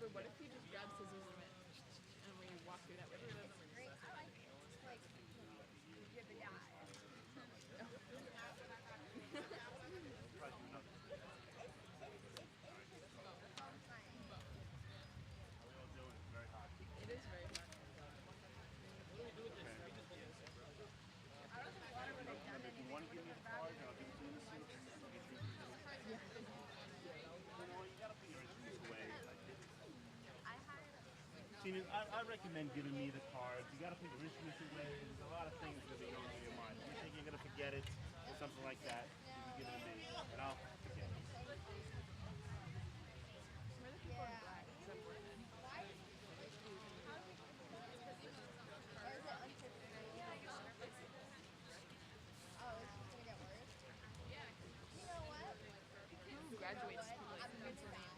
but what if you just grab scissors and we walk through that way? Great. I like it. Like, give a die. It is very hot. If you want to give me the card, then I'll give it to you in the suit. You know, you gotta put your instruments away. See, I recommend giving me the cards. You gotta put your instruments away. There's a lot of things that are going through your mind. If you think you're gonna forget it or something like that, you can give it to me, and I'll forget it. Where the people in black except for men? Oh, it's just gonna get worse? You know what? Who graduates too late? I'm good for that.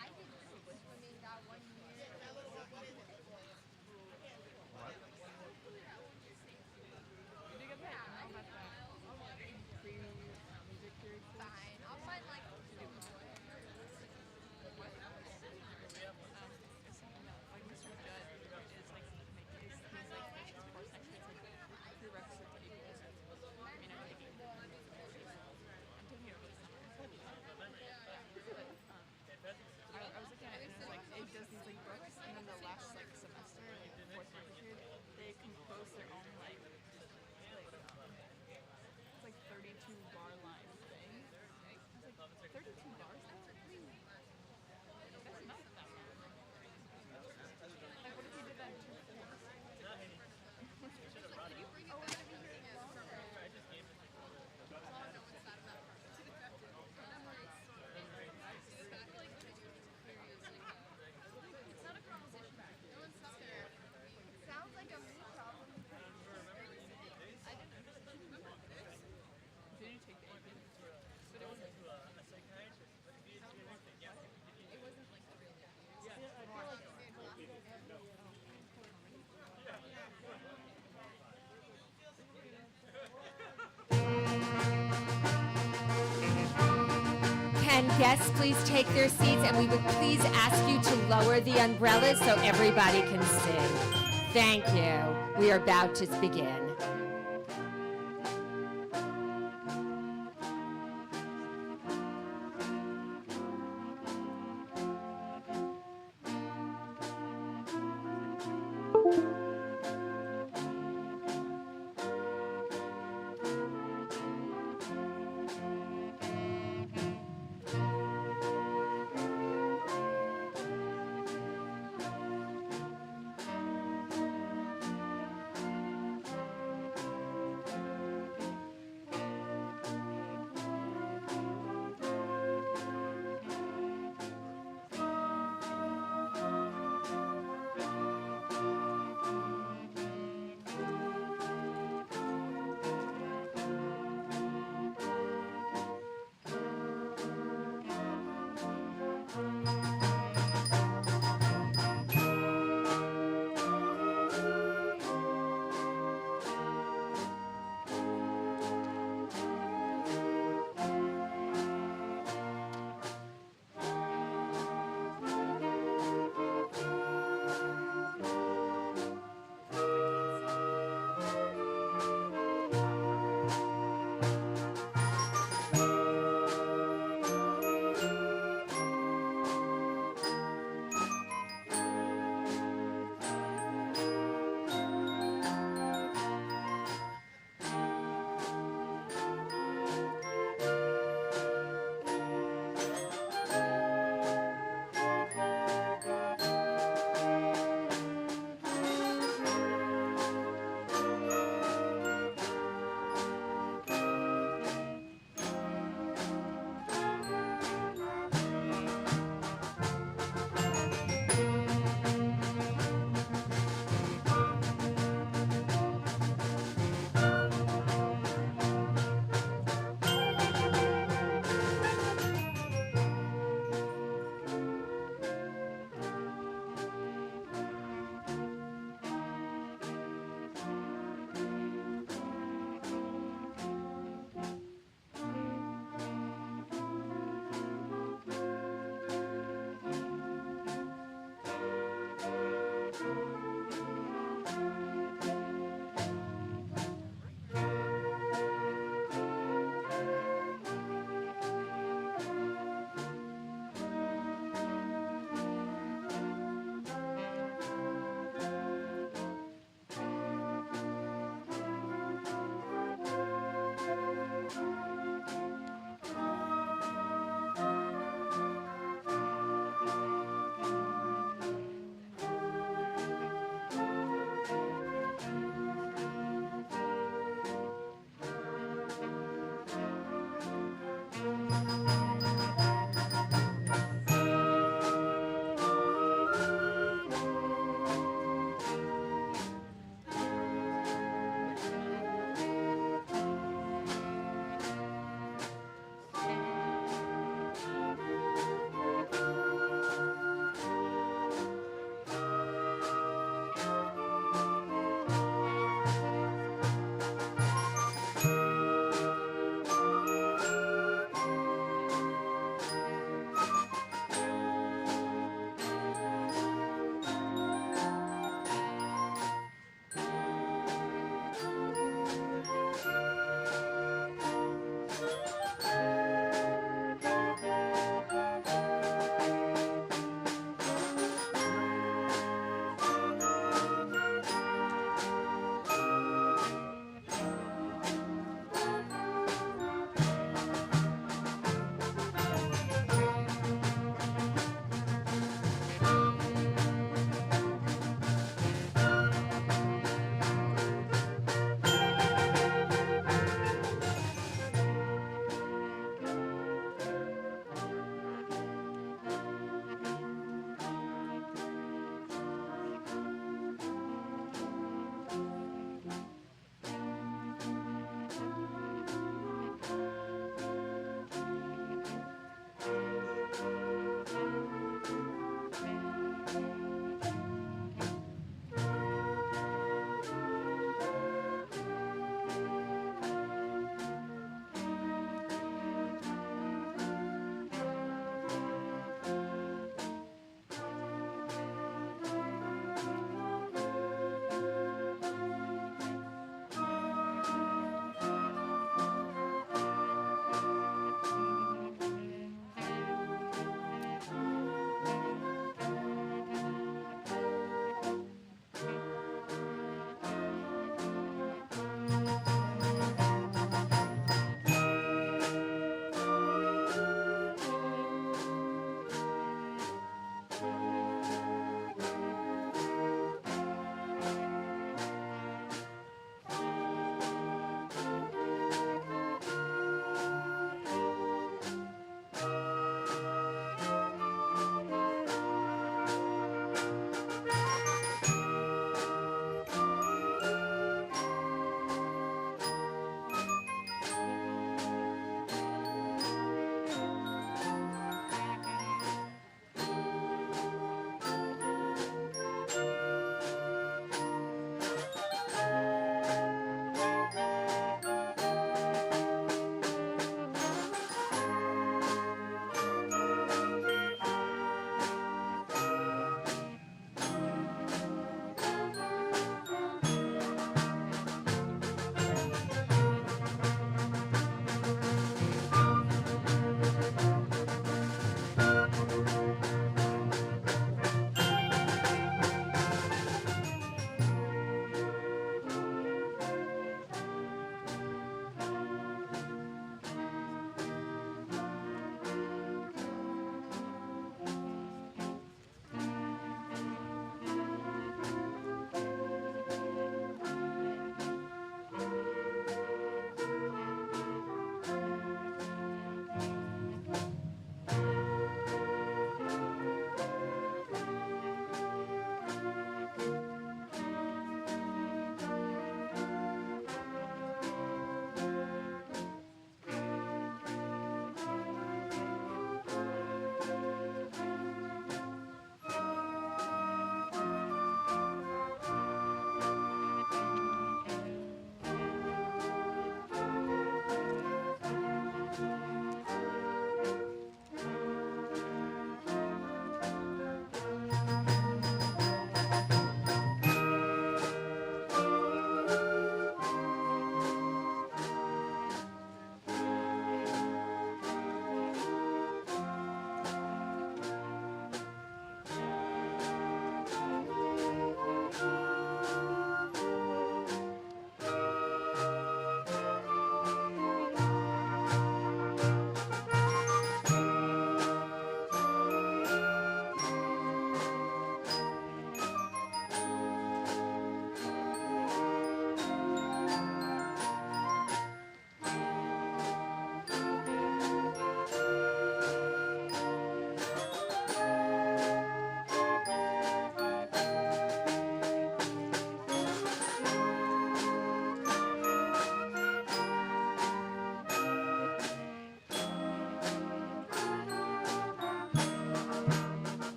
I did swimming that 1 year. What? Did you get that email about that pre-music period? Fine. I'll find like It's something that, like, Mr. Judd is like, he's like, his course next week, it's like prerequisite to equals. I mean, I'm taking it over the summer. But, I was looking at it and it was like, it does these like books, and then the last like semester, like fourth semester period, they compose their own like it's like 32 bar line thing. I was like, 32 bars? That's not that long. Like, what if you did that in 2 4s? it's not a composition. No one's stuck there. It sounds like a me problem. Did you take the AP? But it wasn't a psychiatrist. It wasn't like the real Can guests please take their seats, and we would please ask you to lower the umbrellas so everybody can see. Thank you. We are about to begin.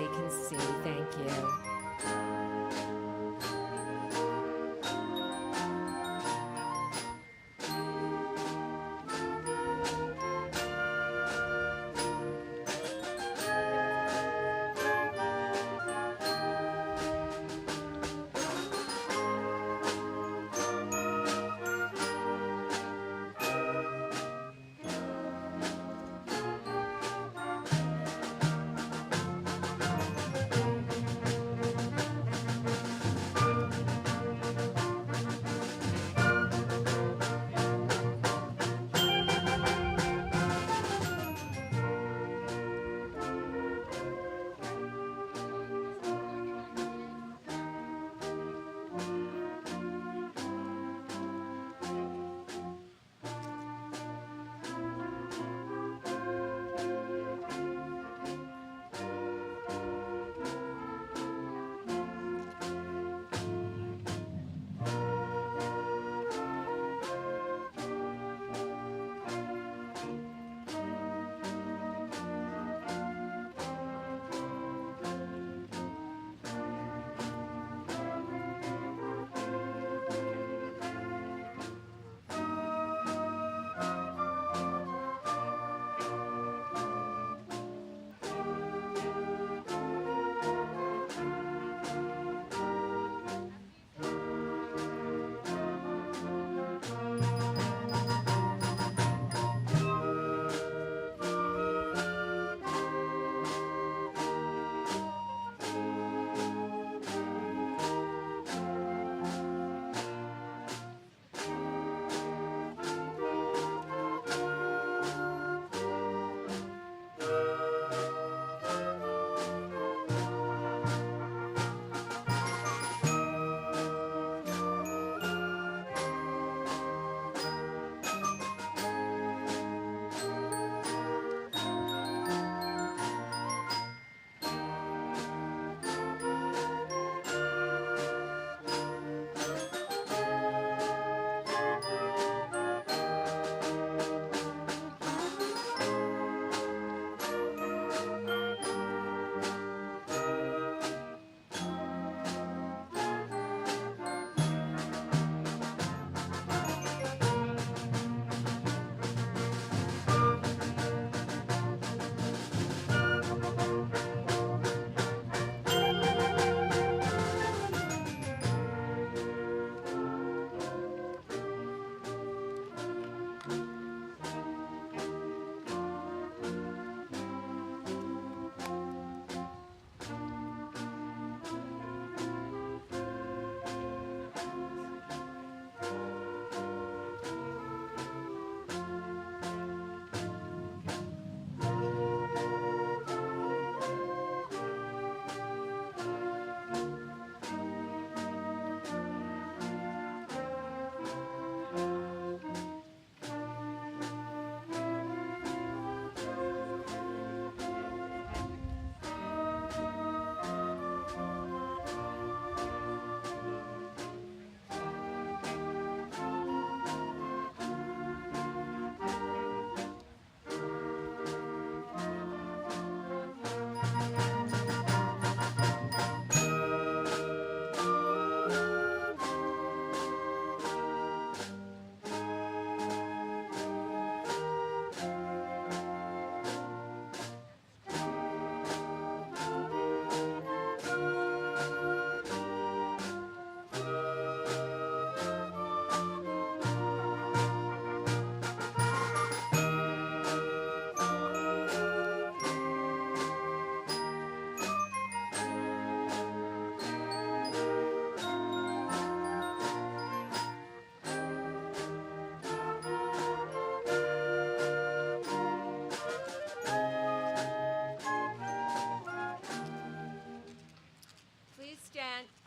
everybody can see. Thank you.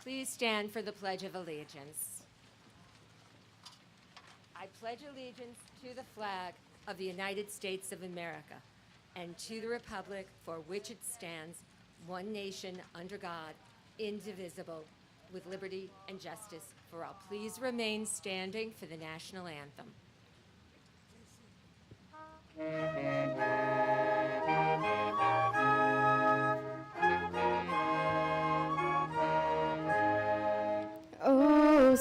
Please stand for the Pledge of Allegiance. I pledge allegiance to the flag of the United States of America and to the republic for which it stands, one nation under God, indivisible, with liberty and justice for all. Please remain standing for the national anthem.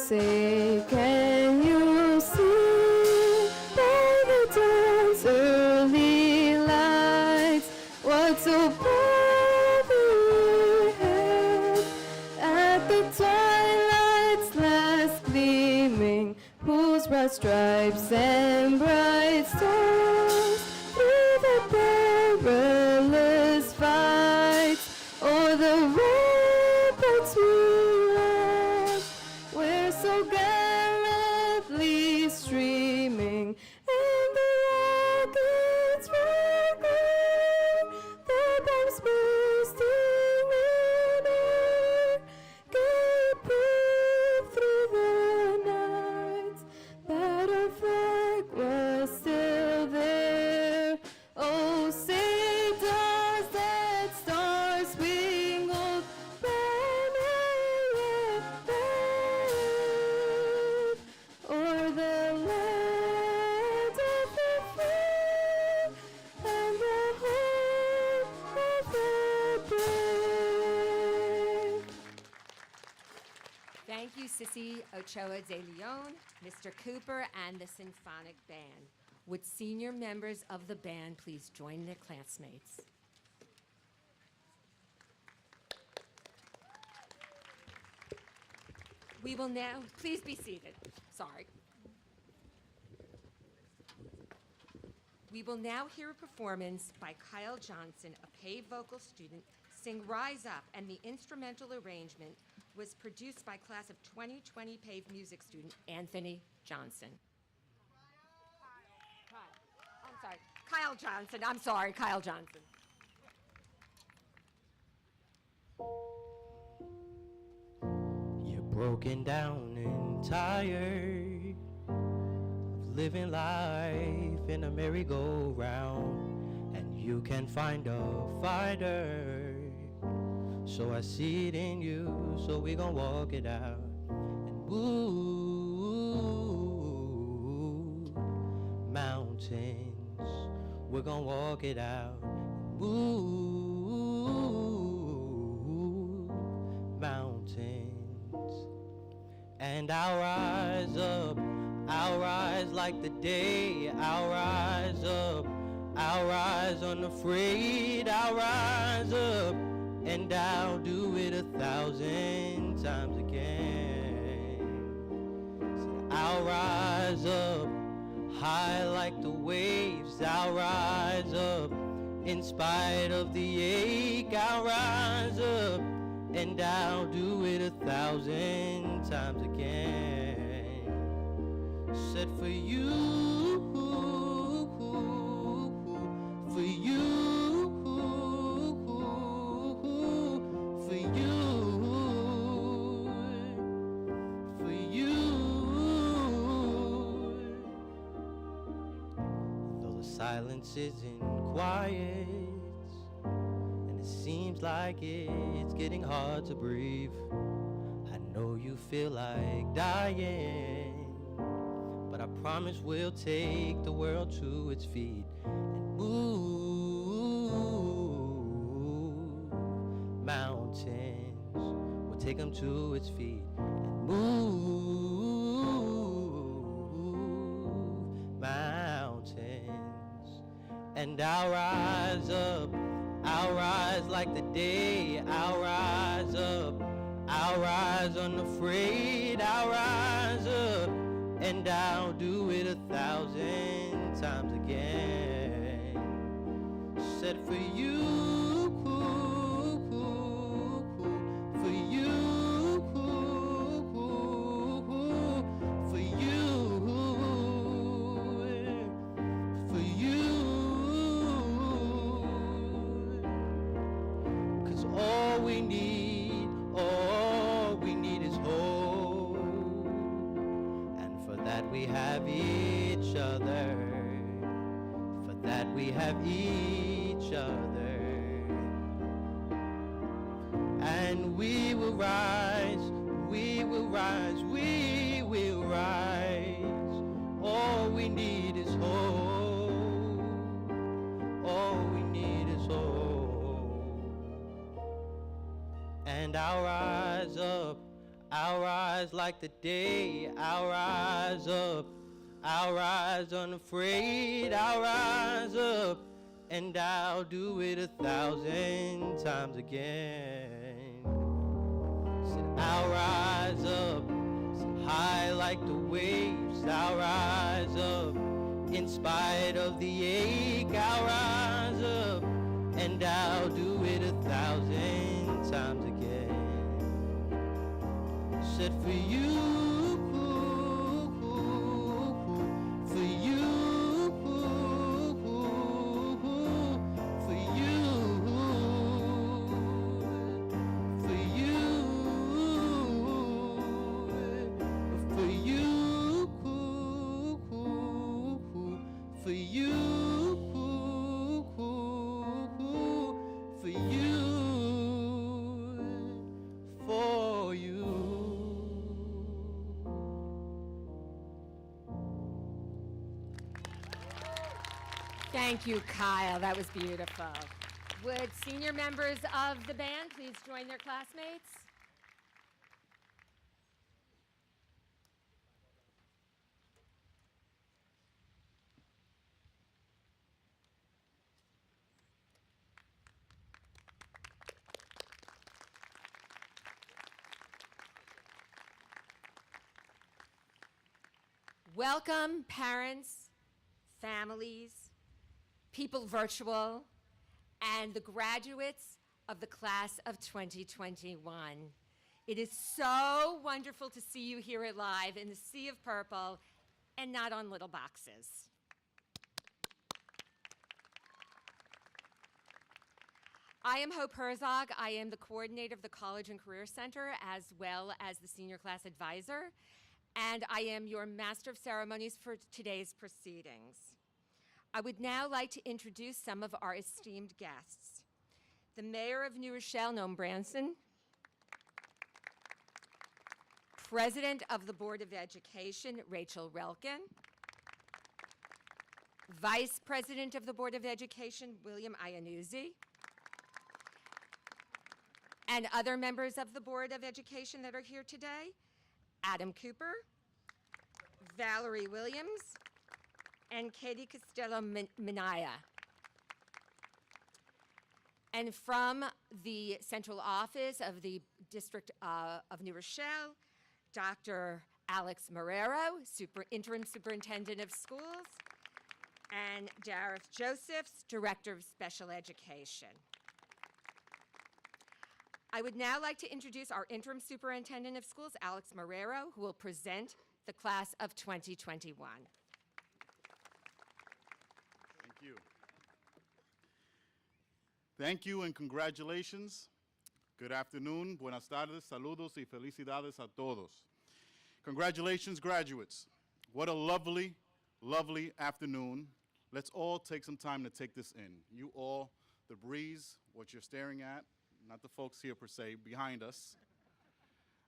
say, can you see by the dawn's early lights what's above your head? At the twilight's last gleaming, whose broad stripes and bright stars through the perilous fights o'er the ramparts we watch, we're so gallantly streaming, and the rockets were clear, the bombs bursting in air, gave proof through the night that our flag was still there. Oh, say does that star-spangled banner yet wave o'er the land of the free and the home of the brave? Thank you, Sissy Ochoa de Leon, Mr. Cooper, and the Symphonic Band. Would senior members of the band please join their classmates? We will now, please be seated. Sorry. We will now hear a performance by Kyle Johnson, a paid vocal student, sing Rise Up, and the instrumental arrangement was produced by class of 2020 paid music student Anthony Johnson. Kyle Johnson, I'm sorry, Kyle Johnson. You're broken down and tired of living life in a merry-go-round, and you can find a fighter. So I see it in you, so we gon' walk it out and move mountains. We're gonna walk it out, move mountains. And I'll rise up, I'll rise like the day. I'll rise up, I'll rise unafraid. I'll rise up, and I'll do it 1,000 times again. So I'll rise up, high like the waves. I'll rise up, in spite of the ache. I'll rise up, and I'll do it 1,000 times again. Said for you, for you, for you, for you. Though the silence isn't quiet, and it seems like it's getting hard to breathe, I know you feel like dying, but I promise we'll take the world to its feet and move mountains. We'll take them to its feet and move mountains. And I'll rise up, I'll rise like the day. I'll rise up, I'll rise unafraid. I'll rise up, and I'll do it 1,000 times again. Said for you, for you, for you, for you. 'Cause all we need is hope, and for that we have each other. For that we have each other. And we will rise, we will rise, we will rise. All we need is hope. All we need is hope. And I'll rise up, I'll rise like the day, I'll rise up, I'll rise unafraid, I'll rise up, and I'll do it 1,000 times again. Said I'll rise up, high like the waves, I'll rise up, in spite of the ache, I'll rise up, and I'll do it 1,000 times again. Said for you, for you, for you, for you, for you, for you, for you, for you. Thank you, Kyle. That was beautiful. Would senior members of the band please join their classmates? Welcome, parents, families, people virtual, and the graduates of the class of 2021. It is so wonderful to see you here live in the sea of purple and not on little boxes. I am Hope Herzog. I am the coordinator of the College and Career Center as well as the senior class advisor, and I am your master of ceremonies for today's proceedings. I would now like to introduce some of our esteemed guests. The Mayor of New Rochelle, Noam Branson, President of the Board of Education, Rachel Relkin, Vice President of the Board of Education, William Iannuzzi, and other members of the Board of Education that are here today, Adam Cooper, Valerie Williams, and Katie Costello-Minaya. And from the central office of the District of New Rochelle, Dr. Alex Marrero, Interim Superintendent of Schools, and Dareth Josephs, Director of Special Education. I would now like to introduce our Interim Superintendent of Schools, Alex Marrero, who will present the class of 2021. Thank you. Thank you and congratulations. Good afternoon. Buenas tardes, saludos y felicidades a todos. Congratulations, graduates. What a lovely, lovely afternoon. Let's all take some time to take this in. You all, the breeze, what you're staring at, not the folks here per se, behind us.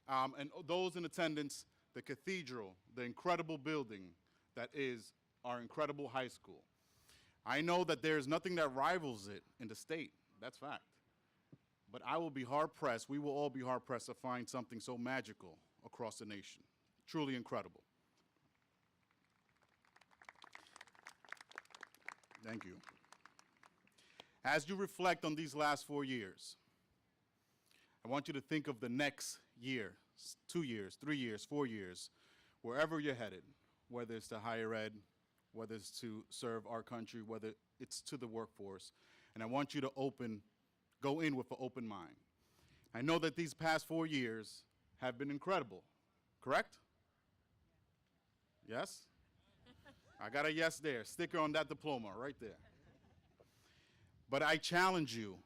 And those in attendance, the cathedral, the incredible building that is our incredible high school. I know that there's nothing that rivals it in the state, that's fact. But I will be hard-pressed, we will all be hard-pressed to find something so magical across the nation. Truly incredible. Thank you. As you reflect on these last 4 years, I want you to think of the next year, 2 years, 3 years, 4 years, wherever you're headed, whether it's to higher ed, whether it's to serve our country, whether it's to the workforce. And I want you to go in with an open mind. I know that these past 4 years have been incredible, correct? Yes? I got a yes there, sticker on that diploma right there. But I challenge you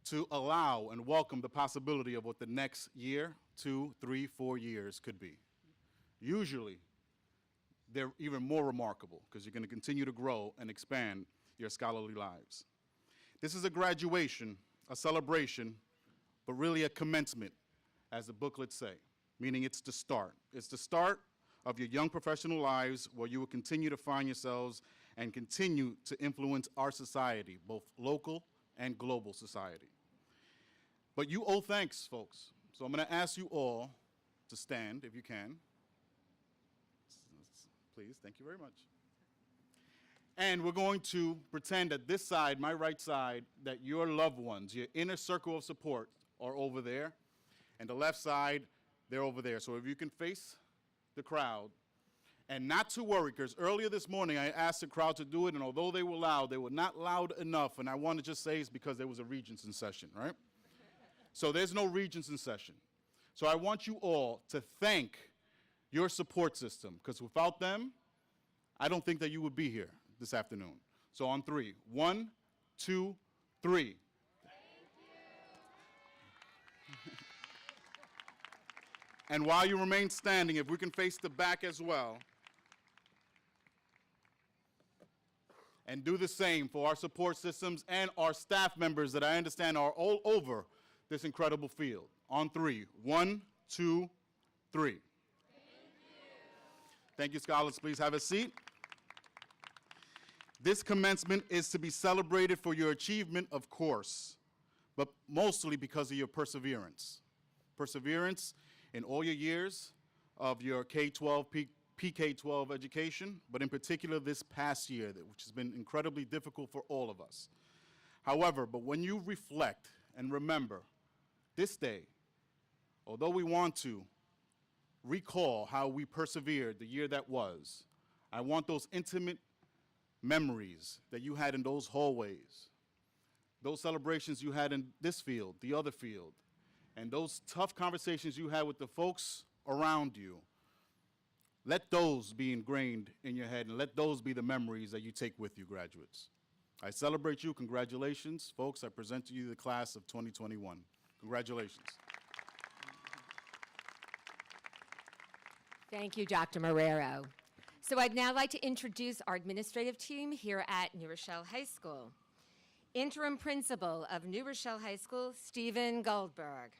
to allow and welcome the possibility of what the next year, 2, 3, 4 years could be. Usually, they're even more remarkable because you're going to continue to grow and expand your scholarly lives. This is a graduation, a celebration, but really a commencement, as the booklets say, meaning it's the start. It's the start of your young professional lives where you will continue to find yourselves and continue to influence our society, both local and global society. But you owe thanks, folks, So I'm going to ask you all to stand, if you can. Please, thank you very much. And we're going to pretend that this side, my right side, that your loved ones, your inner circle of support are over there, and the left side, they're over there. So if you can face the crowd, and not to worry, because earlier this morning I asked the crowd to do it, and although they were loud, they were not loud enough, and I want to just say it's because there was a Regents in session, right? So there's no Regents in session. So I want you all to thank your support system, because without them, I don't think that you would be here this afternoon. So on 3, 1, 2, 3. Thank you. And while you remain standing, if we can face the back as well, and do the same for our support systems and our staff members that I understand are all over this incredible field. On 3, 1, 2, 3. Thank you. Thank you, scholars. Please have a seat. This commencement is to be celebrated for your achievement, of course, but mostly because of your perseverance. Perseverance in all your years of your K-12, PK-12 education, but in particular this past year, which has been incredibly difficult for all of us. However, but when you reflect and remember this day, although we want to recall how we persevered the year that was, I want those intimate memories that you had in those hallways, those celebrations you had in this field, the other field, and those tough conversations you had with the folks around you, let those be ingrained in your head, and let those be the memories that you take with you, graduates. I celebrate you. Congratulations. Folks, I present to you the class of 2021. Congratulations. Thank you, Dr. Marrero. So I'd now like to introduce our administrative team here at New Rochelle High School. Interim Principal of New Rochelle High School, Stephen Goldberg.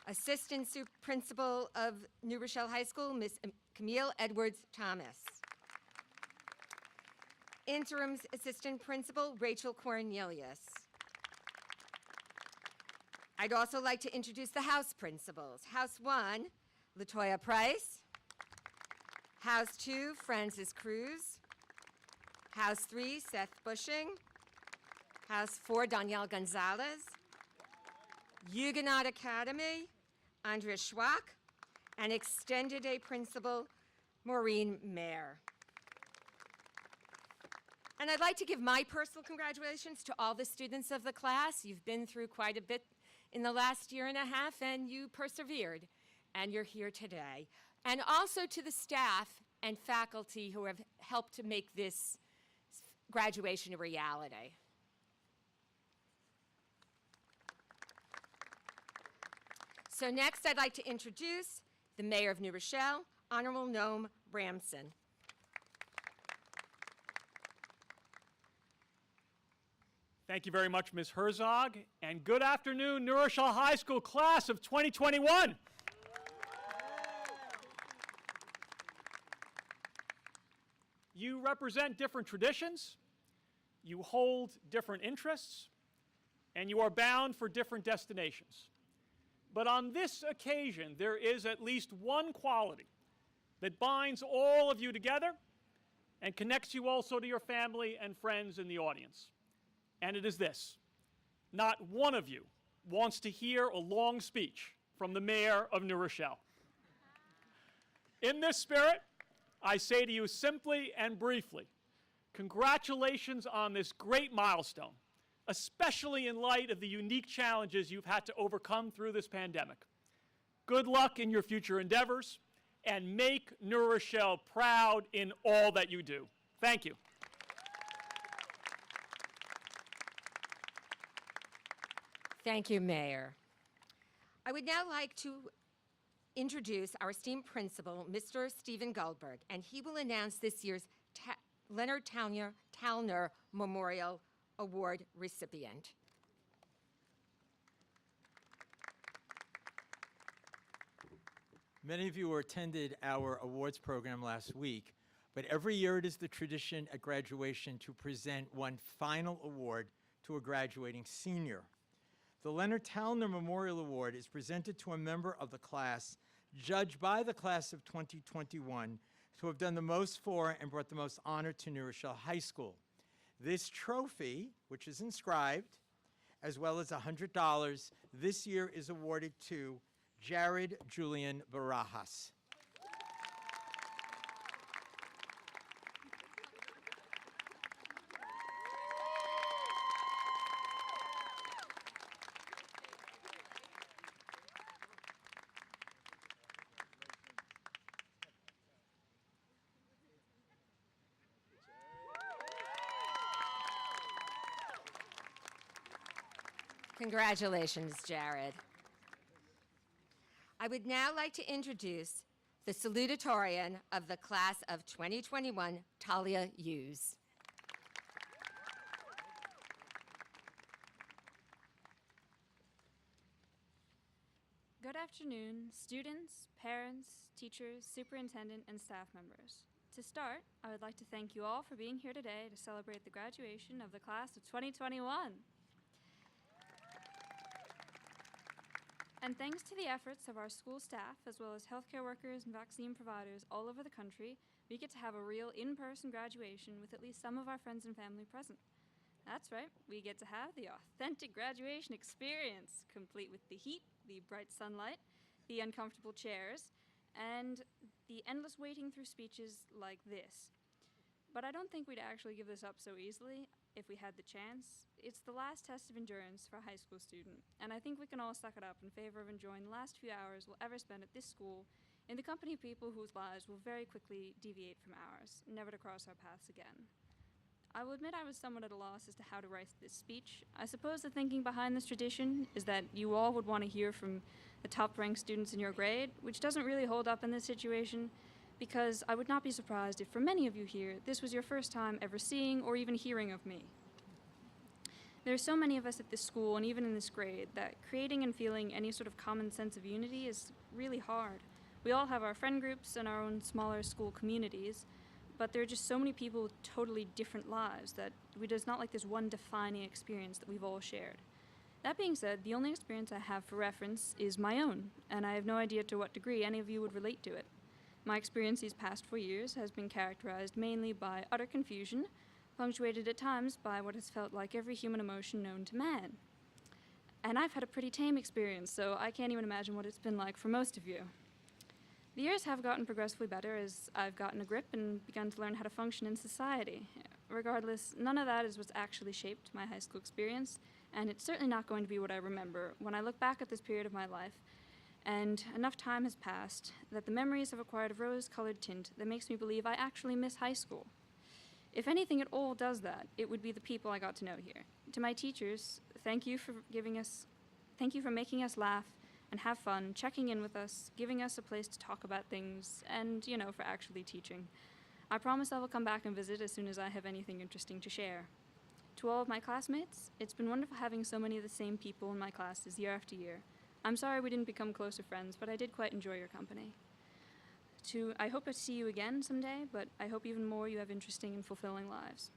Assistant Principal of New Rochelle High School, Ms. Camille Edwards-Thomas. Interim Assistant Principal, Rachel Cornelius. I'd also like to introduce the House Principals. House 1, Latoya Price. House 2, Francis Cruz. House 3, Seth Bushing. House 4, Danielle Gonzalez. Huguenot Academy, Andrea Schwach. And Extended Day Principal, Maureen Mayer. And I'd like to give my personal congratulations to all the students of the class. You've been through quite a bit in the last year and a half, and you persevered, and you're here today. And also to the staff and faculty who have helped to make this graduation a reality. So next, I'd like to introduce the Mayor of New Rochelle, Honorable Noam Bramson. Thank you very much, Ms. Herzog, and good afternoon, New Rochelle High School class of 2021. You represent different traditions, you hold different interests, and you are bound for different destinations. But on this occasion, there is at least one quality that binds all of you together and connects you also to your family and friends in the audience. And it is this: not one of you wants to hear a long speech from the mayor of New Rochelle. In this spirit, I say to you simply and briefly, congratulations on this great milestone, especially in light of the unique challenges you've had to overcome through this pandemic. Good luck in your future endeavors, and make New Rochelle proud in all that you do. Thank you. Thank you, Mayor. I would now like to introduce our esteemed principal, Mr. Stephen Goldberg, and he will announce this year's Leonard Towner Memorial Award recipient. Many of you attended our awards program last week, but every year it is the tradition at graduation to present one final award to a graduating senior. The Leonard Towner Memorial Award is presented to a member of the class judged by the class of 2021 to have done the most for and brought the most honor to New Rochelle High School. This trophy, which is inscribed, as well as $100, this year is awarded to Jared Julian Barajas. Congratulations, Jared. I would now like to introduce the salutatorian of the class of 2021, Talia Hughes. Good afternoon, students, parents, teachers, superintendent, and staff members. To start, I would like to thank you all for being here today to celebrate the graduation of the class of 2021. And thanks to the efforts of our school staff, as well as healthcare workers and vaccine providers all over the country, we get to have a real in-person graduation with at least some of our friends and family present. That's right, we get to have the authentic graduation experience, complete with the heat, the bright sunlight, the uncomfortable chairs, and the endless waiting through speeches like this. But I don't think we'd actually give this up so easily if we had the chance. It's the last test of endurance for a high school student, and I think we can all suck it up in favor of enjoying the last few hours we'll ever spend at this school in the company of people whose lives will very quickly deviate from ours, never to cross our paths again. I will admit I was somewhat at a loss as to how to write this speech. I suppose the thinking behind this tradition is that you all would want to hear from the top-ranked students in your grade, which doesn't really hold up in this situation, because I would not be surprised if for many of you here, this was your first time ever seeing or even hearing of me. There are so many of us at this school and even in this grade that creating and feeling any sort of common sense of unity is really hard. We all have our friend groups and our own smaller school communities, but there are just so many people with totally different lives that there's not like this one defining experience that we've all shared. That being said, the only experience I have for reference is my own, and I have no idea to what degree any of you would relate to it. My experience these past 4 years has been characterized mainly by utter confusion, punctuated at times by what has felt like every human emotion known to man. And I've had a pretty tame experience, so I can't even imagine what it's been like for most of you. The years have gotten progressively better as I've gotten a grip and begun to learn how to function in society. Regardless, none of that is what's actually shaped my high school experience, and it's certainly not going to be what I remember when I look back at this period of my life, and enough time has passed that the memories have acquired a rose-colored tint that makes me believe I actually miss high school. If anything at all does that, it would be the people I got to know here. To my teachers, thank you for making us laugh and have fun, checking in with us, giving us a place to talk about things, and, for actually teaching. I promise I will come back and visit as soon as I have anything interesting to share. To all of my classmates, it's been wonderful having so many of the same people in my classes year after year. I'm sorry we didn't become closer friends, but I did quite enjoy your company. I hope to see you again someday, but I hope even more you have interesting and fulfilling lives.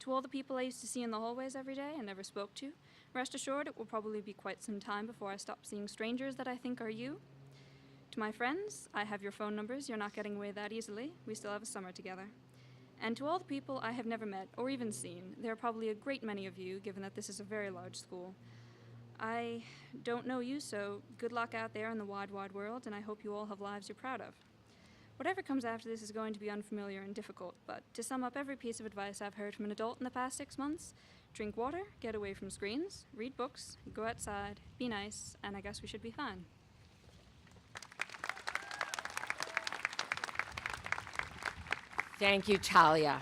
To all the people I used to see in the hallways every day and never spoke to, rest assured it will probably be quite some time before I stop seeing strangers that I think are you. To my friends, I have your phone numbers. You're not getting away that easily. We still have a summer together. And to all the people I have never met or even seen, there are probably a great many of you, given that this is a very large school. I don't know you, so good luck out there in the wide, wide world, and I hope you all have lives you're proud of. Whatever comes after this is going to be unfamiliar and difficult, but to sum up every piece of advice I've heard from an adult in the past 6 months, drink water, get away from screens, read books, go outside, be nice, and I guess we should be fine. Thank you, Talia.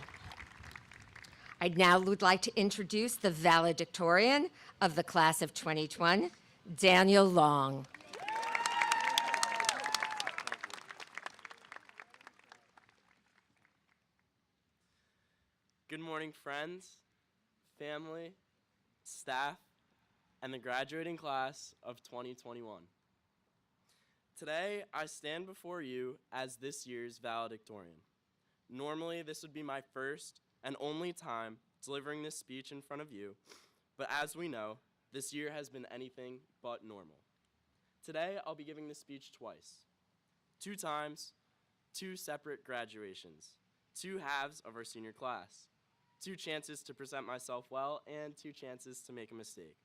I now would like to introduce the valedictorian of the class of 2021, Daniel Long. Good morning, friends, family, staff, and the graduating class of 2021. Today, I stand before you as this year's valedictorian. Normally, this would be my first and only time delivering this speech in front of you, but as we know, This year has been anything but normal. Today, I'll be giving this speech twice. 2 times, 2 separate graduations, 2 halves of our senior class, 2 chances to present myself well, and 2 chances to make a mistake.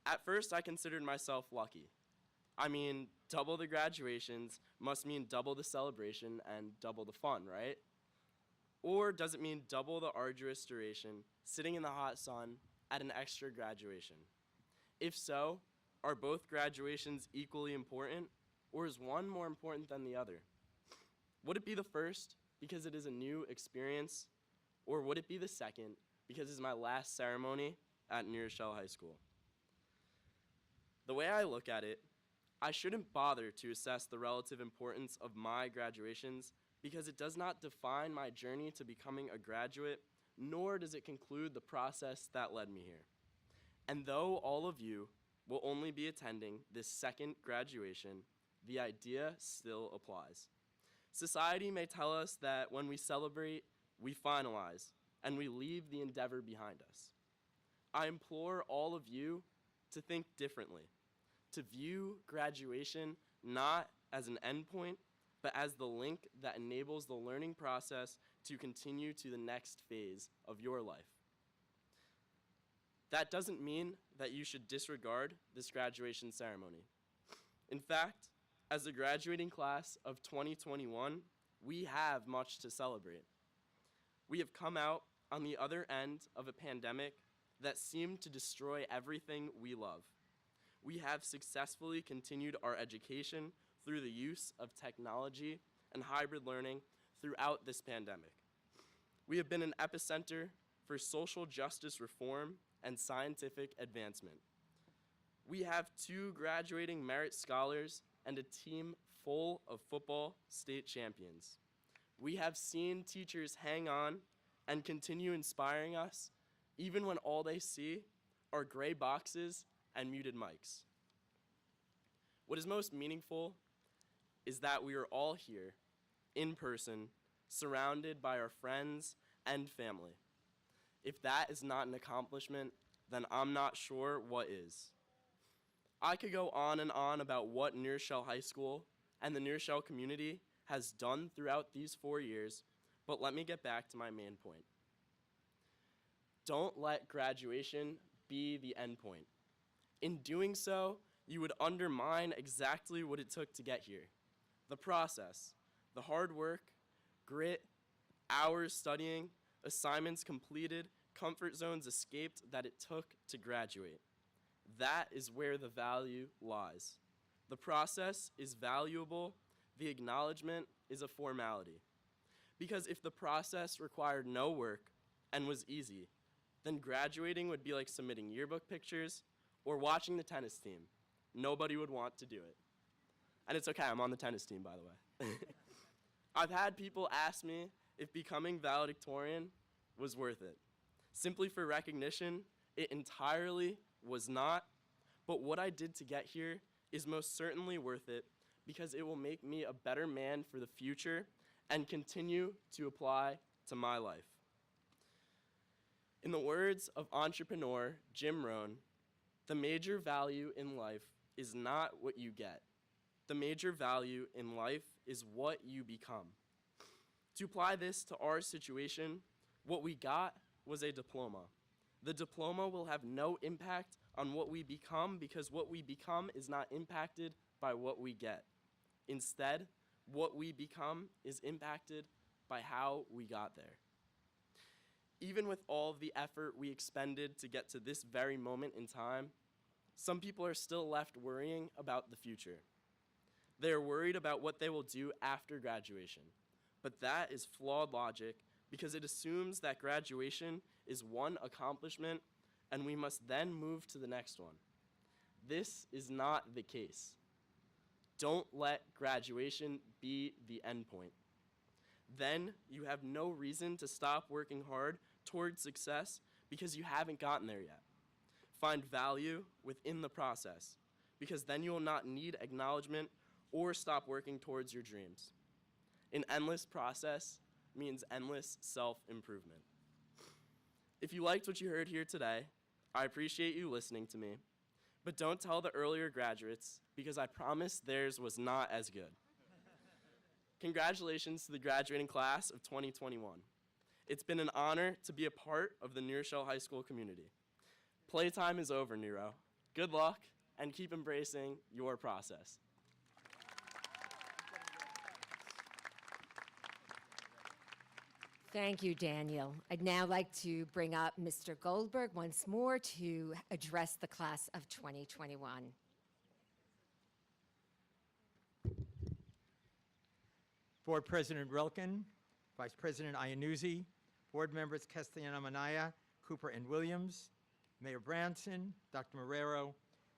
At first, I considered myself lucky. I mean, double the graduations must mean double the celebration and double the fun, right? Or does it mean double the arduous duration, sitting in the hot sun at an extra graduation? If so, are both graduations equally important, or is one more important than the other? Would it be the first because it is a new experience, or would it be the second because it's my last ceremony at NRHS High School? The way I look at it, I shouldn't bother to assess the relative importance of my graduations because it does not define my journey to becoming a graduate, nor does it conclude the process that led me here. And though all of you will only be attending this second graduation, the idea still applies. Society may tell us that when we celebrate, we finalize, and we leave the endeavor behind us. I implore all of you to think differently, to view graduation not as an endpoint, but as the link that enables the learning process to continue to the next phase of your life. That doesn't mean that you should disregard this graduation ceremony. In fact, as the graduating class of 2021, we have much to celebrate. We have come out on the other end of a pandemic that seemed to destroy everything we love. We have successfully continued our education through the use of technology and hybrid learning throughout this pandemic. We have been an epicenter for social justice reform and scientific advancement. We have 2 graduating merit scholars and a team full of football state champions. We have seen teachers hang on and continue inspiring us, even when all they see are gray boxes and muted mics. What is most meaningful is that we are all here, in person, surrounded by our friends and family. If that is not an accomplishment, then I'm not sure what is. I could go on and on about what NRHS High School and the NRHS community has done throughout these 4 years, but let me get back to my main point. Don't let graduation be the end point. In doing so, you would undermine exactly what it took to get here. The process, the hard work, grit, hours studying, assignments completed, comfort zones escaped that it took to graduate. That is where the value lies. The process is valuable, the acknowledgement is a formality. Because if the process required no work and was easy, then graduating would be like submitting yearbook pictures or watching the tennis team. Nobody would want to do it. And it's okay, I'm on the tennis team, by the way. I've had people ask me if becoming valedictorian was worth it. Simply for recognition, it entirely was not, but what I did to get here is most certainly worth it because it will make me a better man for the future and continue to apply to my life. In the words of entrepreneur Jim Rohn, the major value in life is not what you get. The major value in life is what you become. To apply this to our situation, what we got was a diploma. The diploma will have no impact on what we become because what we become is not impacted by what we get. Instead, what we become is impacted by how we got there. Even with all of the effort we expended to get to this very moment in time, some people are still left worrying about the future. They are worried about what they will do after graduation. But that is flawed logic because it assumes that graduation is one accomplishment and we must then move to the next one. This is not the case. Don't let graduation be the end point. Then you have no reason to stop working hard towards success because you haven't gotten there yet. Find value within the process because then you will not need acknowledgement or stop working towards your dreams. An endless process means endless self-improvement. If you liked what you heard here today, I appreciate you listening to me, but don't tell the earlier graduates because I promise theirs was not as good. Congratulations to the graduating class of 2021. It's been an honor to be a part of the New Rochelle High School community. Playtime is over, Nero. Good luck, and keep embracing your process. Thank you, Daniel. I'd now like to bring up Mr. Goldberg once more to address the class of 2021. Board President Relkin, Vice President Iannuzzi, Board Members Castellano Manaya, Cooper and Williams, Mayor Branson, Dr. Marrero,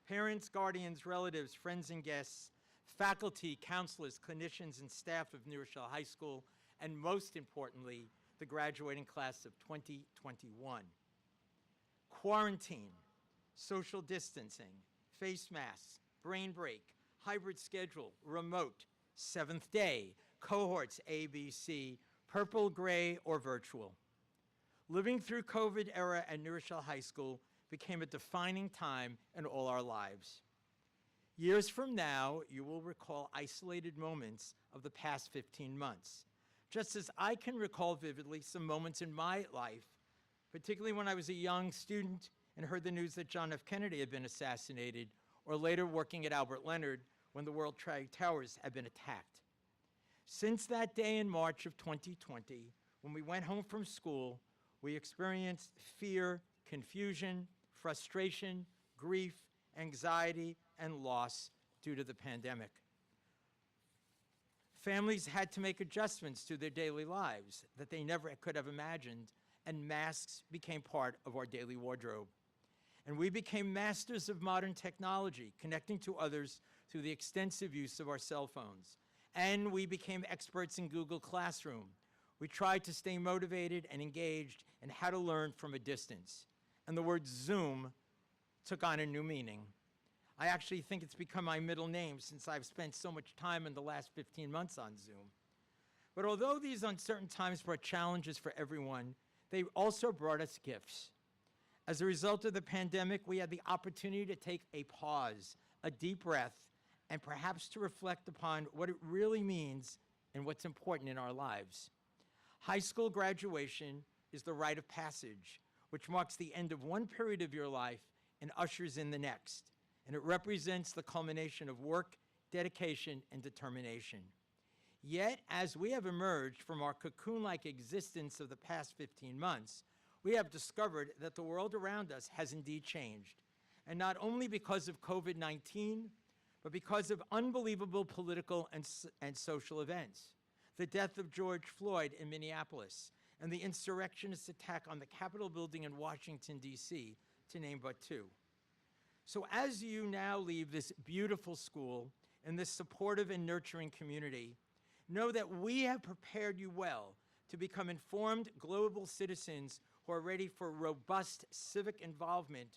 parents, guardians, relatives, friends and guests, faculty, counselors, clinicians, and staff of New Rochelle High School, and most importantly, the graduating class of 2021. Quarantine, social distancing, face masks, brain break, hybrid schedule, remote, seventh day, cohorts A, B, C, purple, gray, or virtual. Living through COVID era at New Rochelle High School became a defining time in all our lives. Years from now, you will recall isolated moments of the past 15 months, just as I can recall vividly some moments in my life, particularly when I was a young student and heard the news that John F. Kennedy had been assassinated, or later working at Albert Leonard when the World Trade Towers had been attacked. Since that day in March of 2020, when we went home from school, we experienced fear, confusion, frustration, grief, anxiety, and loss due to the pandemic. Families had to make adjustments to their daily lives that they never could have imagined, and masks became part of our daily wardrobe. And we became masters of modern technology, connecting to others through the extensive use of our cell phones. And we became experts in Google Classroom. We tried to stay motivated and engaged in how to learn from a distance. And the word Zoom took on a new meaning. I actually think it's become my middle name since I've spent so much time in the last 15 months on Zoom. But although these uncertain times brought challenges for everyone, they also brought us gifts. As a result of the pandemic, we had the opportunity to take a pause, a deep breath, and perhaps to reflect upon what it really means and what's important in our lives. High school graduation is the rite of passage, which marks the end of one period of your life and ushers in the next. And it represents the culmination of work, dedication, and determination. Yet, as we have emerged from our cocoon-like existence of the past 15 months, we have discovered that the world around us has indeed changed. And not only because of COVID-19, but because of unbelievable political and social events. The death of George Floyd in Minneapolis, and the insurrectionist attack on the Capitol building in Washington, D.C., to name but two. So as you now leave this beautiful school and this supportive and nurturing community, know that we have prepared you well to become informed global citizens who are ready for robust civic involvement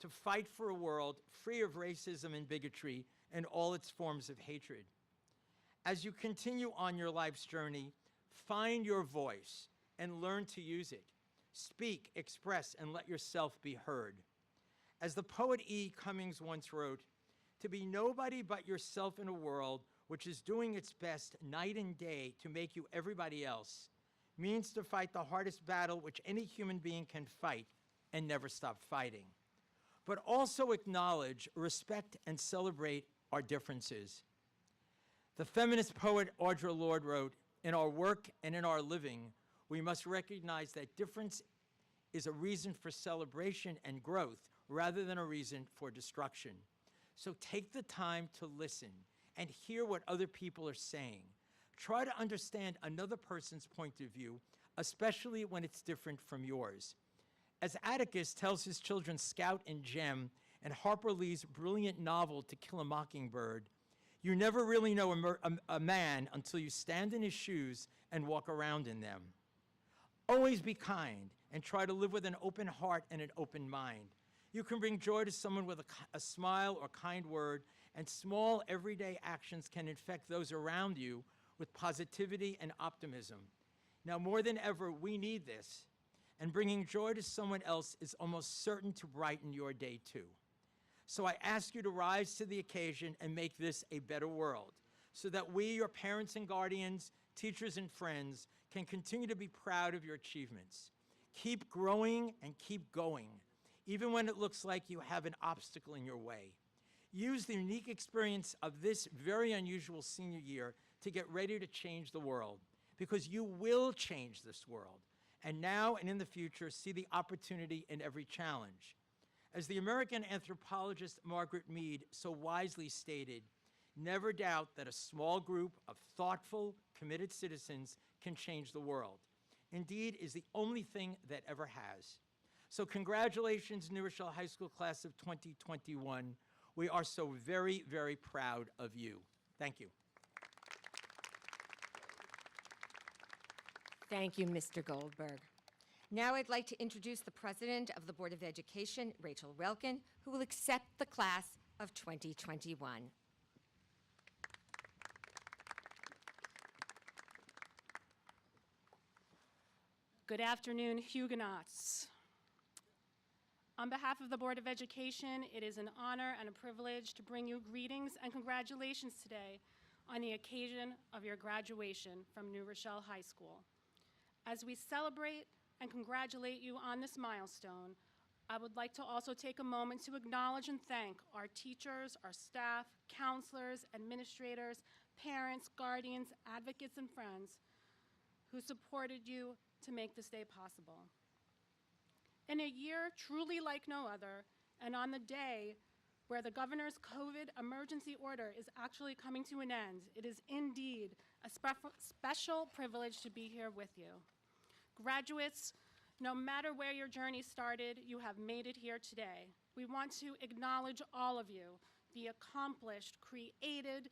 to fight for a world free of racism and bigotry and all its forms of hatred. As you continue on your life's journey, find your voice and learn to use it. Speak, express, and let yourself be heard. As the poet E. Cummings once wrote, to be nobody but yourself in a world which is doing its best night and day to make you everybody else means to fight the hardest battle which any human being can fight and never stop fighting. But also acknowledge, respect, and celebrate our differences. The feminist poet Audre Lorde wrote, in our work and in our living, we must recognize that difference is a reason for celebration and growth rather than a reason for destruction. So take the time to listen and hear what other people are saying. Try to understand another person's point of view, especially when it's different from yours. As Atticus tells his children Scout and Jem in Harper Lee's brilliant novel To Kill a Mockingbird, you never really know a man until you stand in his shoes and walk around in them. Always be kind and try to live with an open heart and an open mind. You can bring joy to someone with a smile or kind word, and small everyday actions can infect those around you with positivity and optimism. Now, more than ever, we need this. and bringing joy to someone else is almost certain to brighten your day too. So I ask you to rise to the occasion and make this a better world, so that we, your parents and guardians, teachers and friends, can continue to be proud of your achievements. Keep growing and keep going, even when it looks like you have an obstacle in your way. Use the unique experience of this very unusual senior year to get ready to change the world, because you will change this world. And now and in the future, see the opportunity in every challenge. As the American anthropologist Margaret Mead so wisely stated, never doubt that a small group of thoughtful, committed citizens can change the world. Indeed, is the only thing that ever has. So congratulations, New Rochelle High School class of 2021. We are so very, very proud of you. Thank you. Thank you, Mr. Goldberg. Now I'd like to introduce the President of the Board of Education, Rachel Welkin, who will accept the class of 2021. Good afternoon, Huguenots. On behalf of the Board of Education, it is an honor and a privilege to bring you greetings and congratulations today on the occasion of your graduation from New Rochelle High School. As we celebrate and congratulate you on this milestone, I would like to also take a moment to acknowledge and thank our teachers, our staff, counselors, administrators, parents, guardians, advocates, and friends who supported you to make this day possible. In a year truly like no other, and on the day where the governor's COVID emergency order is actually coming to an end, it is indeed a special privilege to be here with you. Graduates, no matter where your journey started, you have made it here today. We want to acknowledge all of you, the accomplished, creative,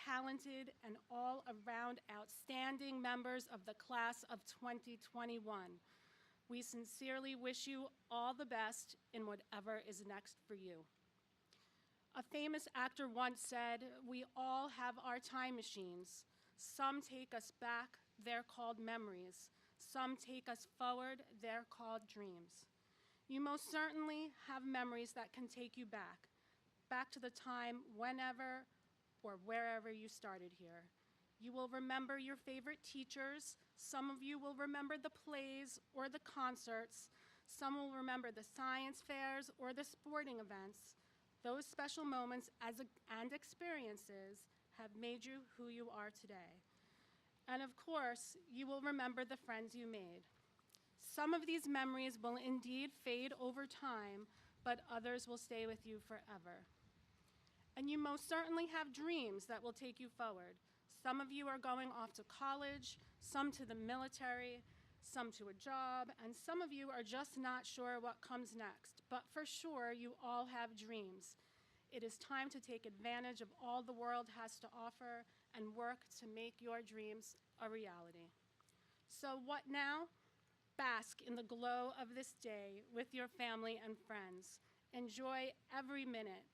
talented, and all-around outstanding members of the class of 2021. We sincerely wish you all the best in whatever is next for you. A famous actor once said, "We all have our time machines. Some take us back, they're called memories. Some take us forward, they're called dreams." You most certainly have memories that can take you back to the time whenever or wherever you started here. You will remember your favorite teachers. Some of you will remember the plays or the concerts. Some will remember the science fairs or the sporting events. Those special moments and experiences have made you who you are today. And of course, you will remember the friends you made. Some of these memories will indeed fade over time, but others will stay with you forever. And you most certainly have dreams that will take you forward. Some of you are going off to college, some to the military, some to a job, and some of you are just not sure what comes next. But for sure, you all have dreams. It is time to take advantage of all the world has to offer and work to make your dreams a reality. So what now? Bask in the glow of this day with your family and friends. Enjoy every minute.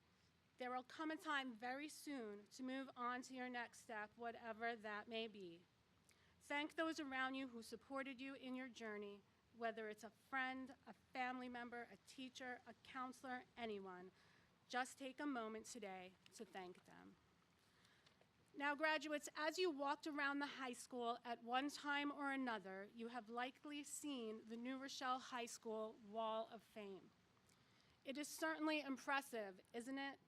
There will come a time very soon to move on to your next step, whatever that may be. Thank those around you who supported you in your journey, whether it's a friend, a family member, a teacher, a counselor, anyone. Just take a moment today to thank them. Now, graduates, as you walked around the high school at one time or another, you have likely seen the New Rochelle High School Wall of Fame. It is certainly impressive, isn't it?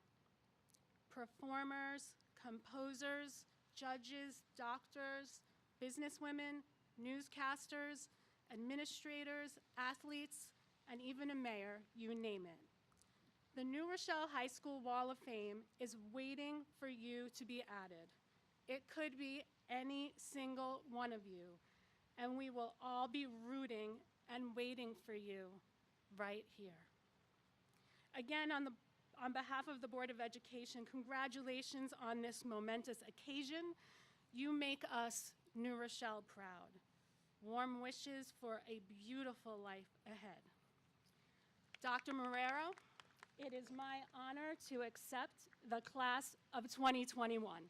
Performers, composers, judges, doctors, businesswomen, newscasters, administrators, athletes, and even a mayor, you name it. The New Rochelle High School Wall of Fame is waiting for you to be added. It could be any single one of you, and we will all be rooting and waiting for you right here. Again, on behalf of the Board of Education, congratulations on this momentous occasion. You make us, New Rochelle, proud. Warm wishes for a beautiful life ahead. Dr. Marrero, it is my honor to accept the class of 2021.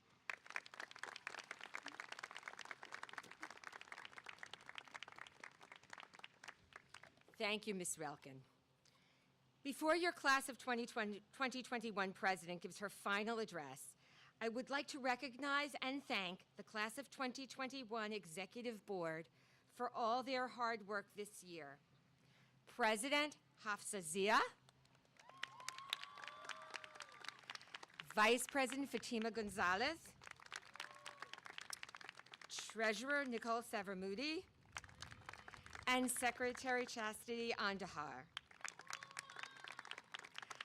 Thank you, Ms. Relkin. Before your class of 2021 president gives her final address, I would like to recognize and thank the class of 2021 executive board for all their hard work this year. President Hafsa Zia, Vice President Fatima Gonzalez, Treasurer Nicole Savramudi, and Secretary Chastity Andahar.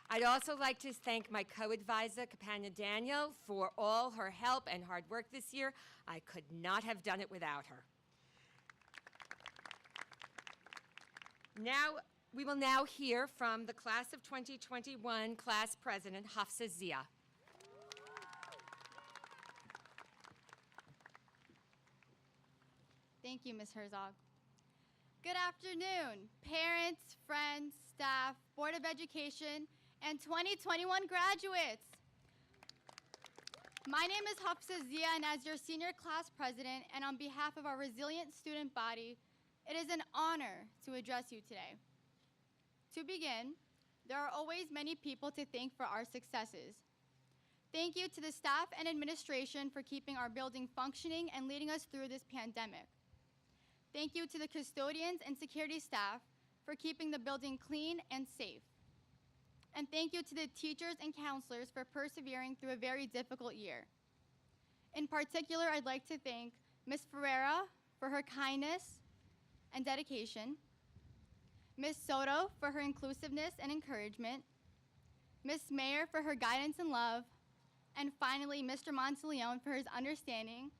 I'd also like to thank my co-advisor, Kapanya Daniel, for all her help and hard work this year. I could not have done it without her. We will now hear from the class of 2021 class president, Hafsa Zia. Thank you, Ms. Herzog. Good afternoon, parents, friends, staff, Board of Education, and 2021 graduates. My name is Hafsa Zia, and as your senior class president and on behalf of our resilient student body, it is an honor to address you today. To begin, there are always many people to thank for our successes. Thank you to the staff and administration for keeping our building functioning and leading us through this pandemic. Thank you to the custodians and security staff for keeping the building clean and safe. And thank you to the teachers and counselors for persevering through a very difficult year. In particular, I'd like to thank Ms. Ferreira for her kindness and dedication, Ms. Soto for her inclusiveness and encouragement, Ms. Mayer for her guidance and love, and finally, Mr. Monteleone for his understanding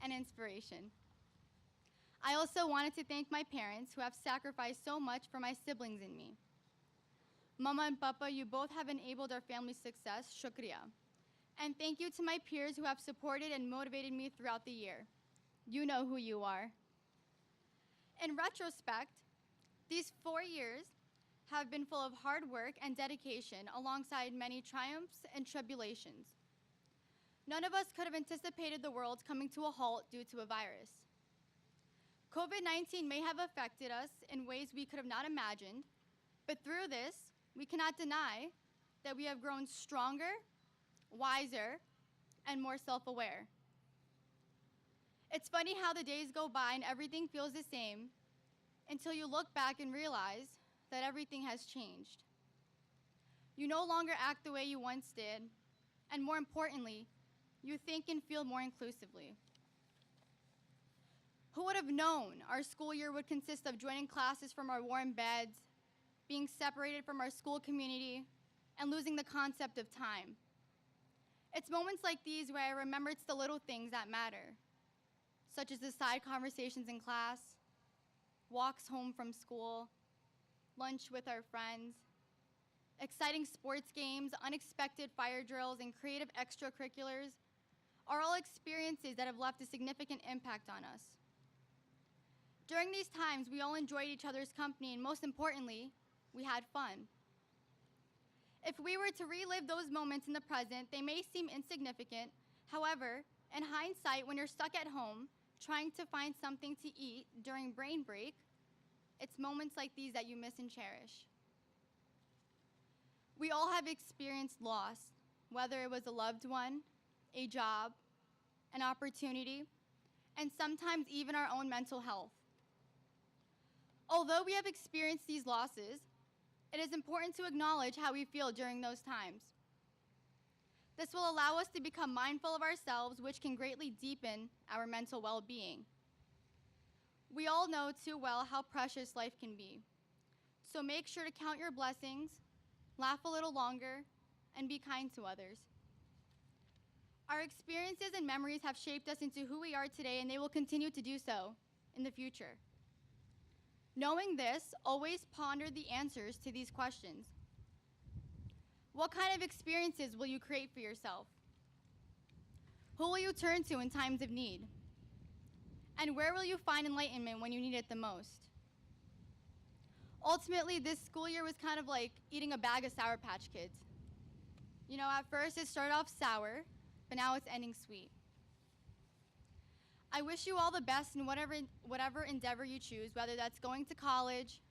and inspiration. I also wanted to thank my parents who have sacrificed so much for my siblings and me. Mama and Papa, you both have enabled our family's success, shukriya. And thank you to my peers who have supported and motivated me throughout the year. You know who you are. In retrospect, these 4 years have been full of hard work and dedication alongside many triumphs and tribulations. None of us could have anticipated the world coming to a halt due to a virus. COVID-19 may have affected us in ways we could have not imagined, but through this, we cannot deny that we have grown stronger, wiser, and more self-aware. It's funny how the days go by and everything feels the same until you look back and realize that everything has changed. You no longer act the way you once did, and more importantly, you think and feel more inclusively. Who would have known our school year would consist of joining classes from our warm beds, being separated from our school community, and losing the concept of time? It's moments like these where I remember it's the little things that matter, such as the side conversations in class, walks home from school, lunch with our friends, exciting sports games, unexpected fire drills, and creative extracurriculars are all experiences that have left a significant impact on us. During these times, we all enjoyed each other's company, and most importantly, we had fun. If we were to relive those moments in the present, they may seem insignificant. However, in hindsight, when you're stuck at home trying to find something to eat during brain break, it's moments like these that you miss and cherish. We all have experienced loss, whether it was a loved one, a job, an opportunity, and sometimes even our own mental health. Although we have experienced these losses, it is important to acknowledge how we feel during those times. This will allow us to become mindful of ourselves, which can greatly deepen our mental well-being. We all know too well how precious life can be. So make sure to count your blessings, laugh a little longer, and be kind to others. Our experiences and memories have shaped us into who we are today, and they will continue to do so in the future. Knowing this, always ponder the answers to these questions. What kind of experiences will you create for yourself? Who will you turn to in times of need? And where will you find enlightenment when you need it the most? Ultimately, this school year was kind of like eating a bag of Sour Patch Kids. You know, at first it started off sour, but now it's ending sweet. I wish you all the best in whatever endeavor you choose, whether that's going to college,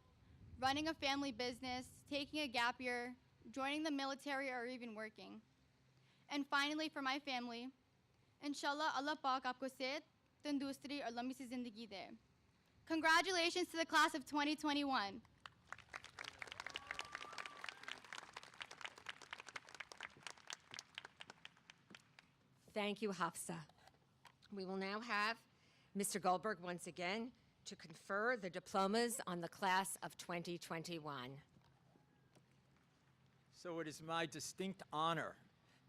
running a family business, taking a gap year, joining the military, or even working. And finally, for my family, inshallah, Allah Pak aapko sehat, tandurusty, aur lambi si zindagi de. Congratulations to the class of 2021. Thank you, Hafsa. We will now have Mr. Goldberg once again to confer the diplomas on the class of 2021. So it is my distinct honor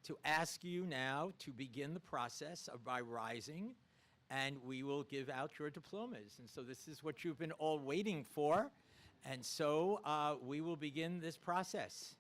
to ask you now to begin the process by rising, and we will give out your diplomas. And so this is what you've been all waiting for, and so we will begin this process.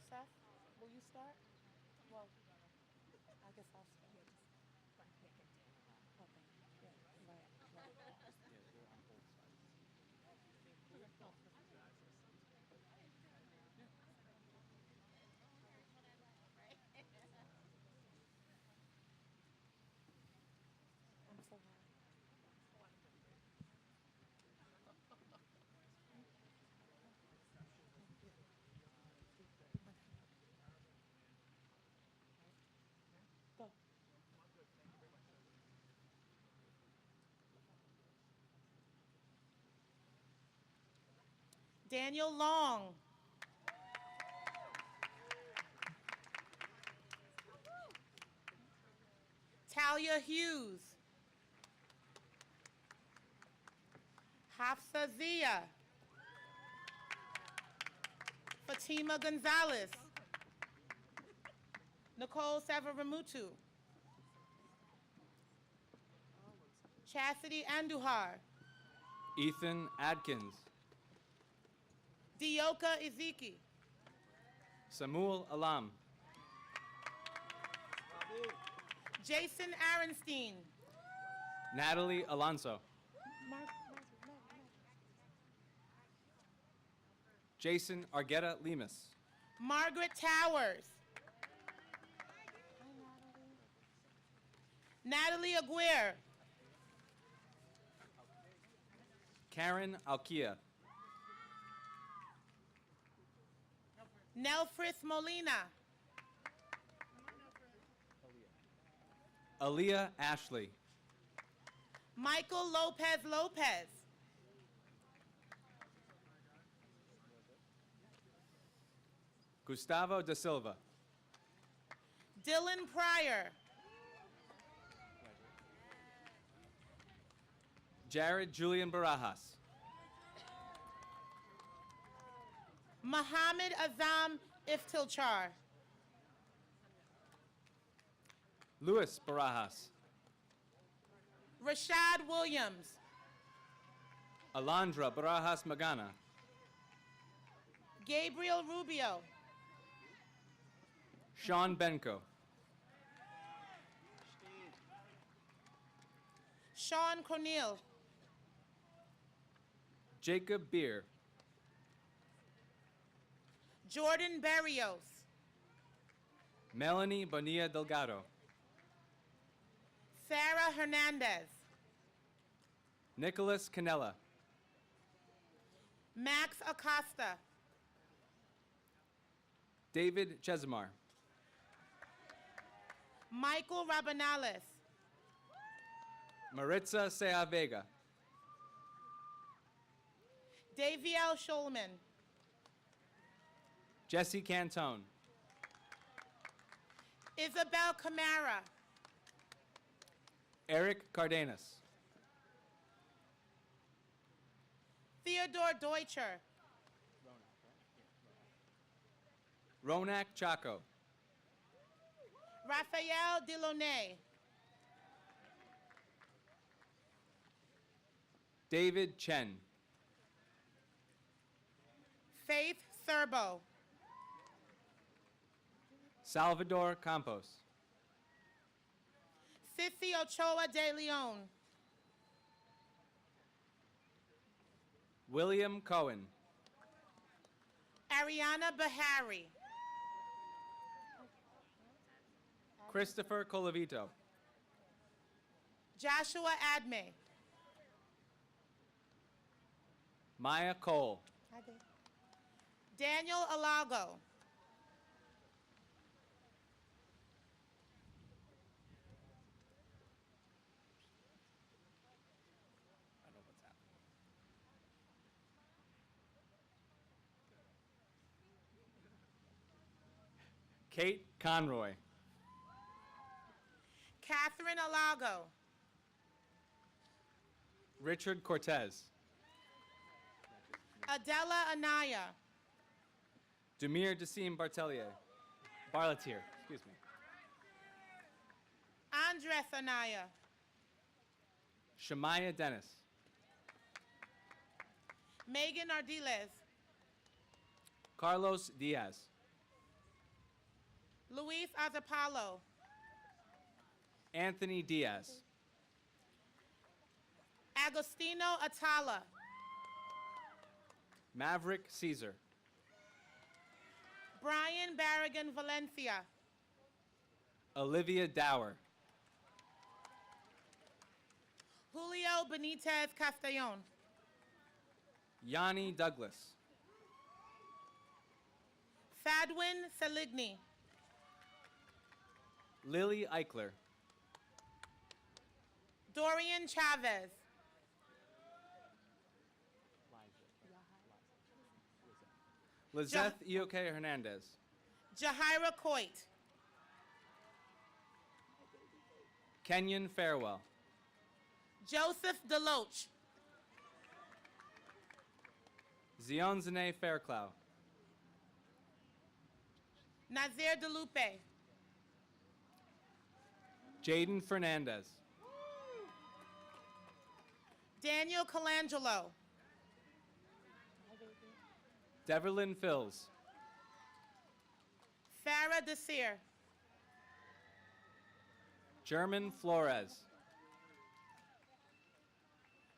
Seth, will you start? Well, I guess I'll start. I'm so high. Go. Daniel Long. Talia Hughes. Hafsa Zia. Fatima Gonzalez. Nicole Savaramutu. Chastity Andujar. Ethan Adkins. Dioka Ezeki. Samuel Alam. Jason Aronstein. Natalie Alonso. Jason Argueta Lemus. Margaret Towers. Natalie Aguirre. Karen Alkia. Nelfris Molina. Aaliyah Ashley. Michael Lopez Lopez. Gustavo da Silva. Dylan Pryor. Jared Julian Barajas. Muhammad Azam Iftilchar. Luis Barajas. Rashad Williams. Alondra Barajas Magana. Gabriel Rubio. Sean Benko. Sean Cornel. Jacob Beer. Jordan Barrios. Melanie Bonilla Delgado. Sarah Hernandez. Nicholas Canella. Max Acosta. David Chesimar. Michael Rabanales. Maritza Sea Vega. Daviel Schulman. Jesse Cantone. Isabel Camara. Eric Cardenas. Theodore Deutscher. Ronak Chaco. Raphael Delaunay. David Chen. Faith Thurbo. Salvador Campos. Sissy Ochoa de Leon. William Cohen. Ariana Bahari. Christopher Colavito. Joshua Adme. Maya Cole. Daniel Alago. Kate Conroy. Catherine Alago. Richard Cortez. Adela Anaya. Demir Dassim Bartelier. Barletier, excuse me. Andres Anaya. Shemaya Dennis. Megan Ardiles. Carlos Diaz. Luis Azapalo. Anthony Diaz. Agostino Atala. Maverick Caesar. Brian Barragan Valencia. Olivia Dower. Julio Benitez Castellon. Yanni Douglas. Fadwin Seligny. Lily Eichler. Dorian Chavez. Lizeth Ioke Hernandez. Jahira Coit. Kenyon Farewell. Joseph Deloach. Zionzane Fairclough. Nazir DeLupe. Jaden Fernandez. Daniel Colangelo. Deverlyn Fills. Farah Desir. German Flores.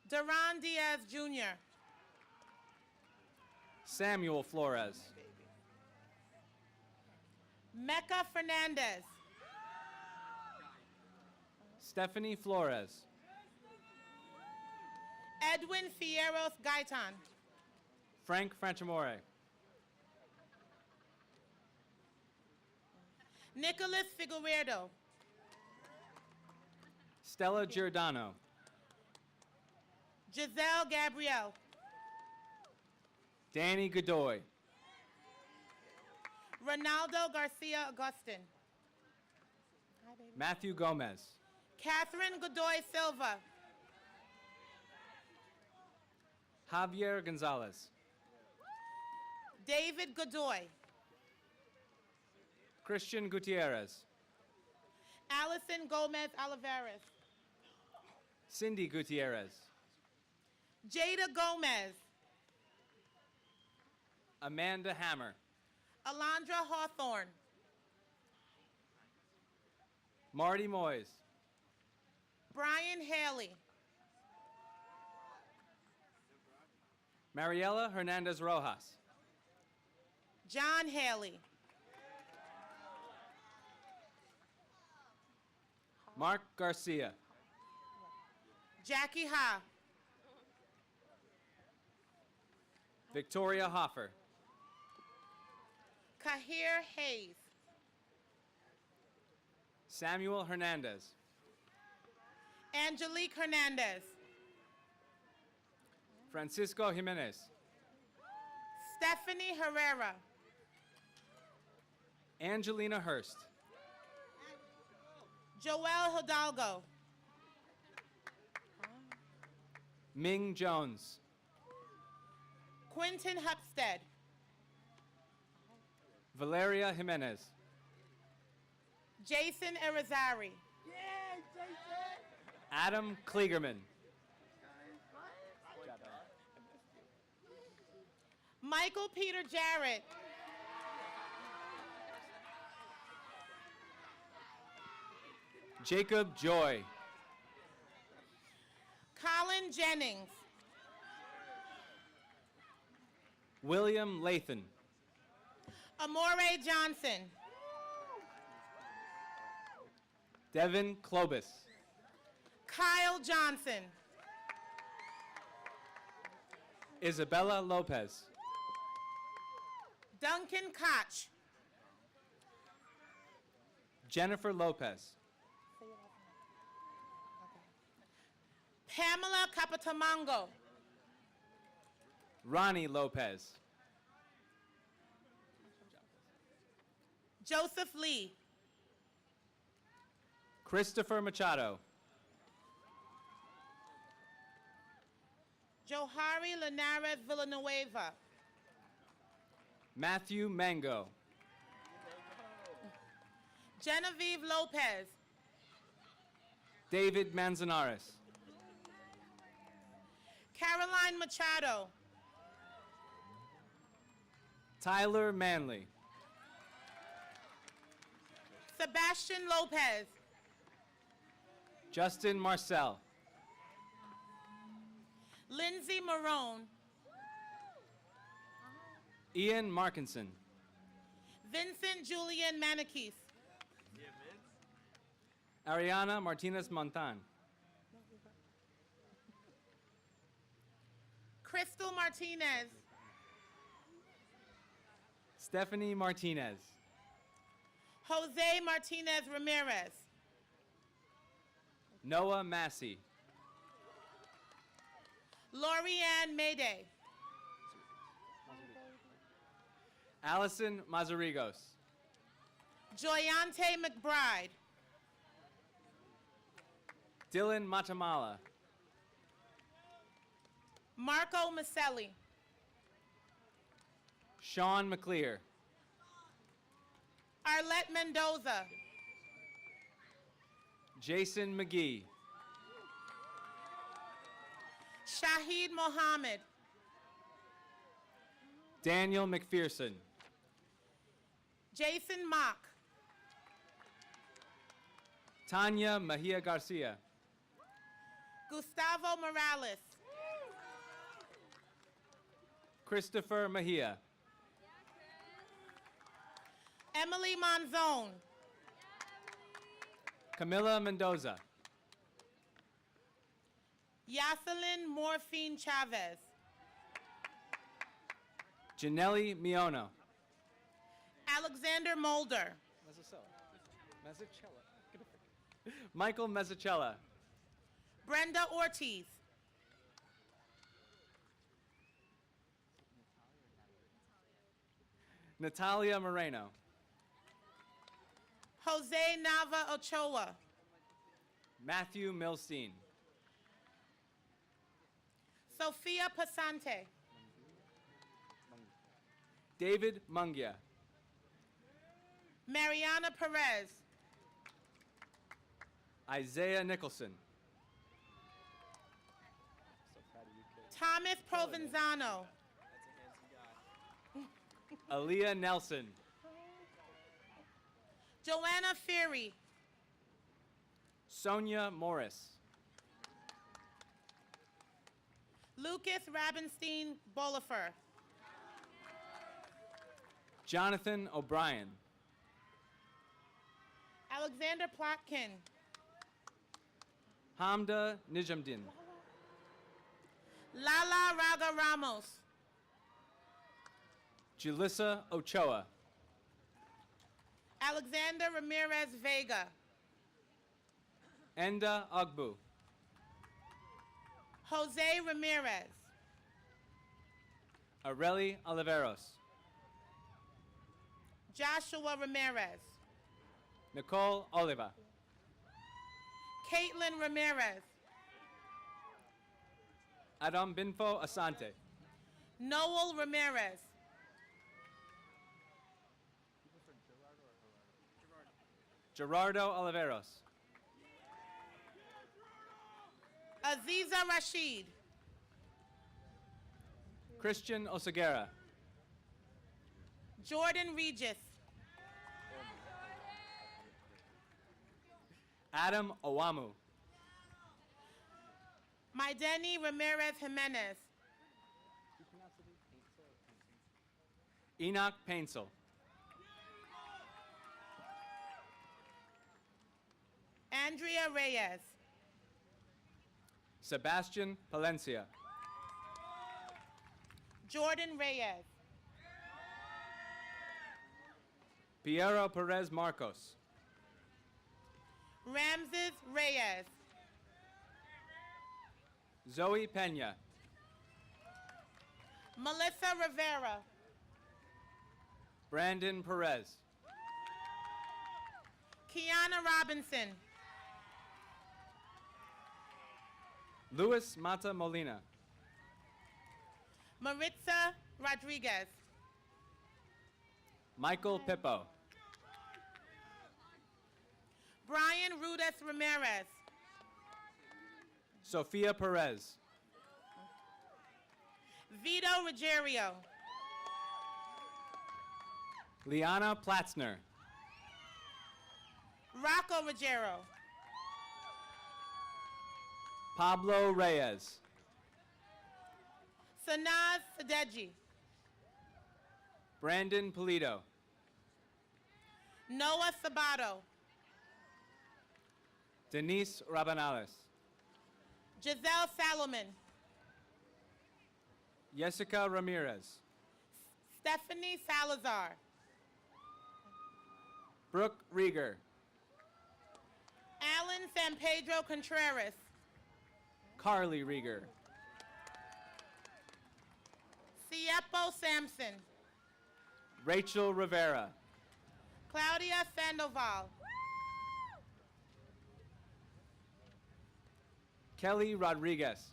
Duran Diaz Jr. Samuel Flores. Mecca Fernandez. Stephanie Flores. Edwin Fierros Gaitan. Frank Franchamore. Nicholas Figueredo. Stella Giordano. Giselle Gabrielle. Danny Godoy. Ronaldo Garcia Agustin. Matthew Gomez. Catherine Godoy Silva. Javier Gonzalez. David Godoy. Christian Gutierrez. Allison Gomez Olivares. Cindy Gutierrez. Jada Gomez. Amanda Hammer. Alondra Hawthorne. Marty Moyes. Brian Haley. Mariela Hernandez Rojas. John Haley. Mark Garcia. Jackie Ha. Victoria Hoffer. Kahir Hayes. Samuel Hernandez. Angelique Hernandez. Francisco Jimenez. Stephanie Herrera. Angelina Hurst. Joel Hidalgo. Ming Jones. Quentin Hupstead. Valeria Jimenez. Jason Irizarry. Adam Klegerman. Michael Peter Jarrett. Jacob Joy. Colin Jennings. William Lathan. Amore Johnson. Devin Klobus. Kyle Johnson. Isabella Lopez. Duncan Koch. Jennifer Lopez. Pamela Capitamongo. Ronnie Lopez. Joseph Lee. Christopher Machado. Johari Linares Villanueva. Matthew Mango. Genevieve Lopez. David Manzanares. Caroline Machado. Tyler Manley. Sebastian Lopez. Justin Marcel. Lindsay Marone. Ian Markinson. Vincent Julian Manikis. Ariana Martinez Montan. Crystal Martinez. Stephanie Martinez. Jose Martinez Ramirez. Noah Massey. Lorianne Mayday. Allison Mazarigos. Joyante McBride. Dylan Matamala. Marco Maselli. Sean McClear. Arlette Mendoza. Jason McGee. Shahid Mohammed. Daniel McPherson. Jason Mock. Tanya Mahia Garcia. Gustavo Morales. Christopher Mahia. Emily Monzone. Camila Mendoza. Yaselin Morphine Chavez. Janelli Miono. Alexander Mulder. Michael Mezzacella. Brenda Ortiz. Natalia Moreno. Jose Nava Ochoa. Matthew Milstein. Sophia Pasante. David Mungia. Mariana Perez. Isaiah Nicholson. Thomas Provenzano. Aaliyah Nelson. Joanna Ferry. Sonia Morris. Lucas Rabenstein Bolifer. Jonathan O'Brien. Alexander Plotkin. Hamda Nijamdin. Lala Raga Ramos. Julissa Ochoa. Alexander Ramirez Vega. Enda Ogbu. Jose Ramirez. Areli Oliveros. Joshua Ramirez. Nicole Oliva. Caitlin Ramirez. Adam Binfo Asante. Noel Ramirez. Gerardo Oliveros. Aziza Rashid. Christian Oseguera. Jordan Regis. Adam Owamu. Maideni Ramirez Jimenez. Enoch Painsel. Andrea Reyes. Sebastian Palencia. Jordan Reyes. Piero Perez Marcos. Ramses Reyes. Zoe Pena. Melissa Rivera. Brandon Perez. Kiana Robinson. Luis Mata Molina. Maritza Rodriguez. Michael Pippo. Brian Rudess Ramirez. Sofia Perez. Vito Ruggiero. Liana Platzner. Rocco Ruggiero. Pablo Reyes. Sanaz Sadeji. Brandon Polito. Noah Sabato. Denise Rabanales. Giselle Salomon. Jessica Ramirez. Stephanie Salazar. Brooke Rieger. Alan San Pedro Contreras. Carly Rieger. Siepo Sampson. Rachel Rivera. Claudia Sandoval. Kelly Rodriguez.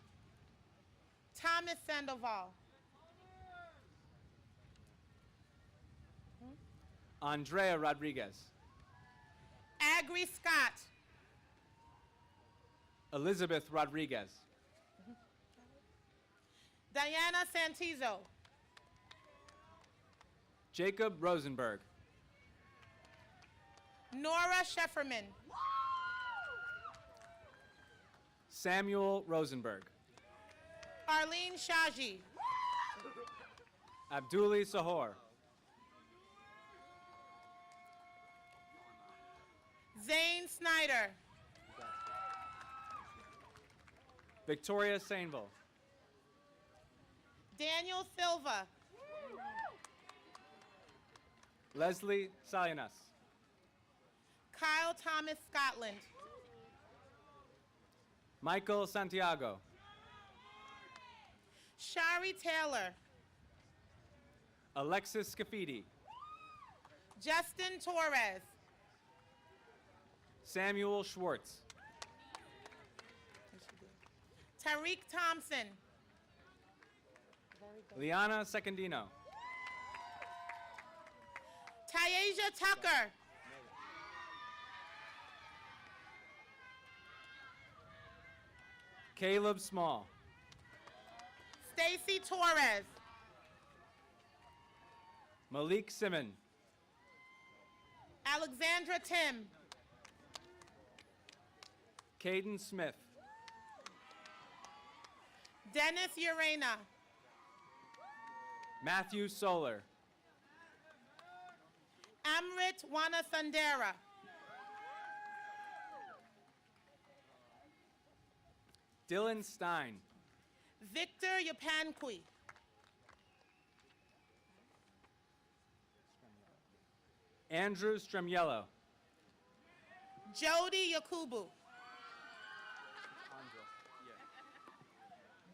Thomas Sandoval. Andrea Rodriguez. Agri Scott. Elizabeth Rodriguez. Diana Santizo. Jacob Rosenberg. Nora Shefferman. Samuel Rosenberg. Arlene Shaji. Abduli Sahor. Zane Snyder. Victoria Sainville. Daniel Silva. Leslie Salinas. Kyle Thomas Scotland. Michael Santiago. Shari Taylor. Alexis Scafidi. Justin Torres. Samuel Schwartz. Tariq Thompson. Liana Secondino. Tyasia Tucker. Caleb Small. Stacy Torres. Malik Simon. Alexandra Tim. Caden Smith. Dennis Urena. Matthew Solar. Amrit Wanasandera. Dylan Stein. Victor Yapanqui. Andrew Stremiello. Jody Yakubu.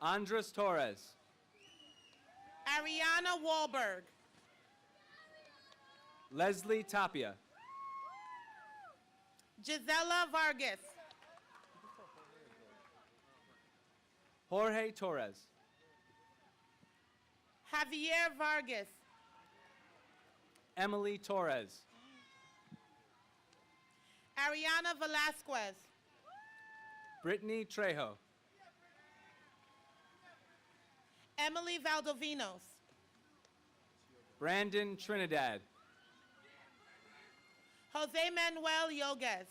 Andres Torres. Ariana Wahlberg. Leslie Tapia. Gisela Vargas. Jorge Torres. Javier Vargas. Emily Torres. Ariana Velasquez. Brittany Trejo. Emily Valdovinos. Brandon Trinidad. Jose Manuel Yogues.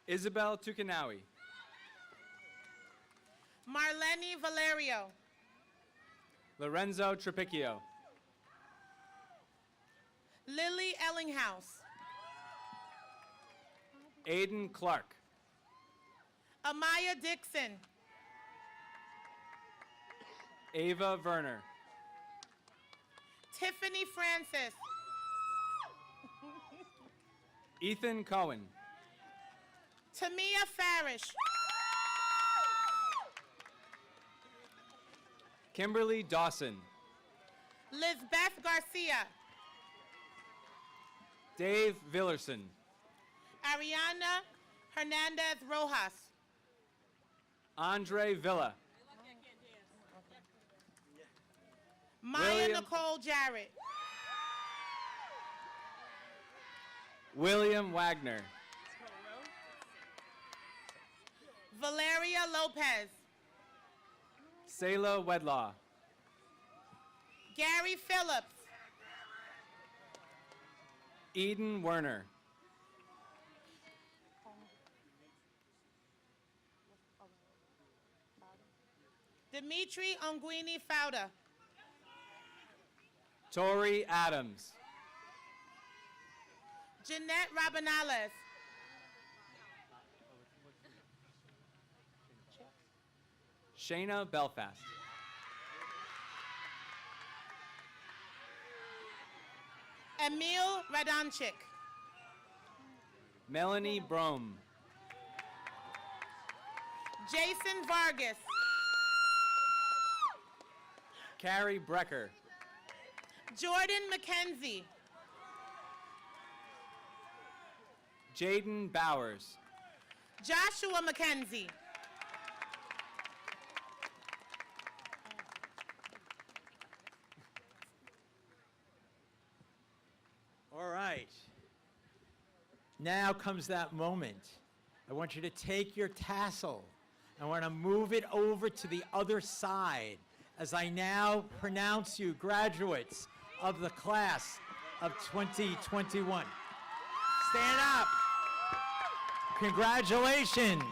Isabel Tukanawi. Marlene Valerio. Lorenzo Trapicchio. Lily Ellinghouse. Aiden Clark. Amaya Dixon. Ava Werner. Tiffany Francis. Ethan Cohen. Tamia Farish. Kimberly Dawson. Lizbeth Garcia. Dave Villerson. Ariana Hernandez Rojas. Andre Villa. Maya William- Nicole Jarrett. William Wagner. Valeria Lopez. Sayla Wedlaw. Gary Phillips. Eden Werner. Dimitri Onguini Fauda. Tori Adams. Jeanette Rabanales. Shayna Belfast. Emil Radanchik. Melanie Brome. Jason Vargas. Carrie Brecker. Jordan McKenzie. Jaden Bowers. Joshua McKenzie. All right. Now comes that moment. I want you to take your tassel. I want to move it over to the other side as I now pronounce you graduates of the class of 2021. Stand up. Congratulations.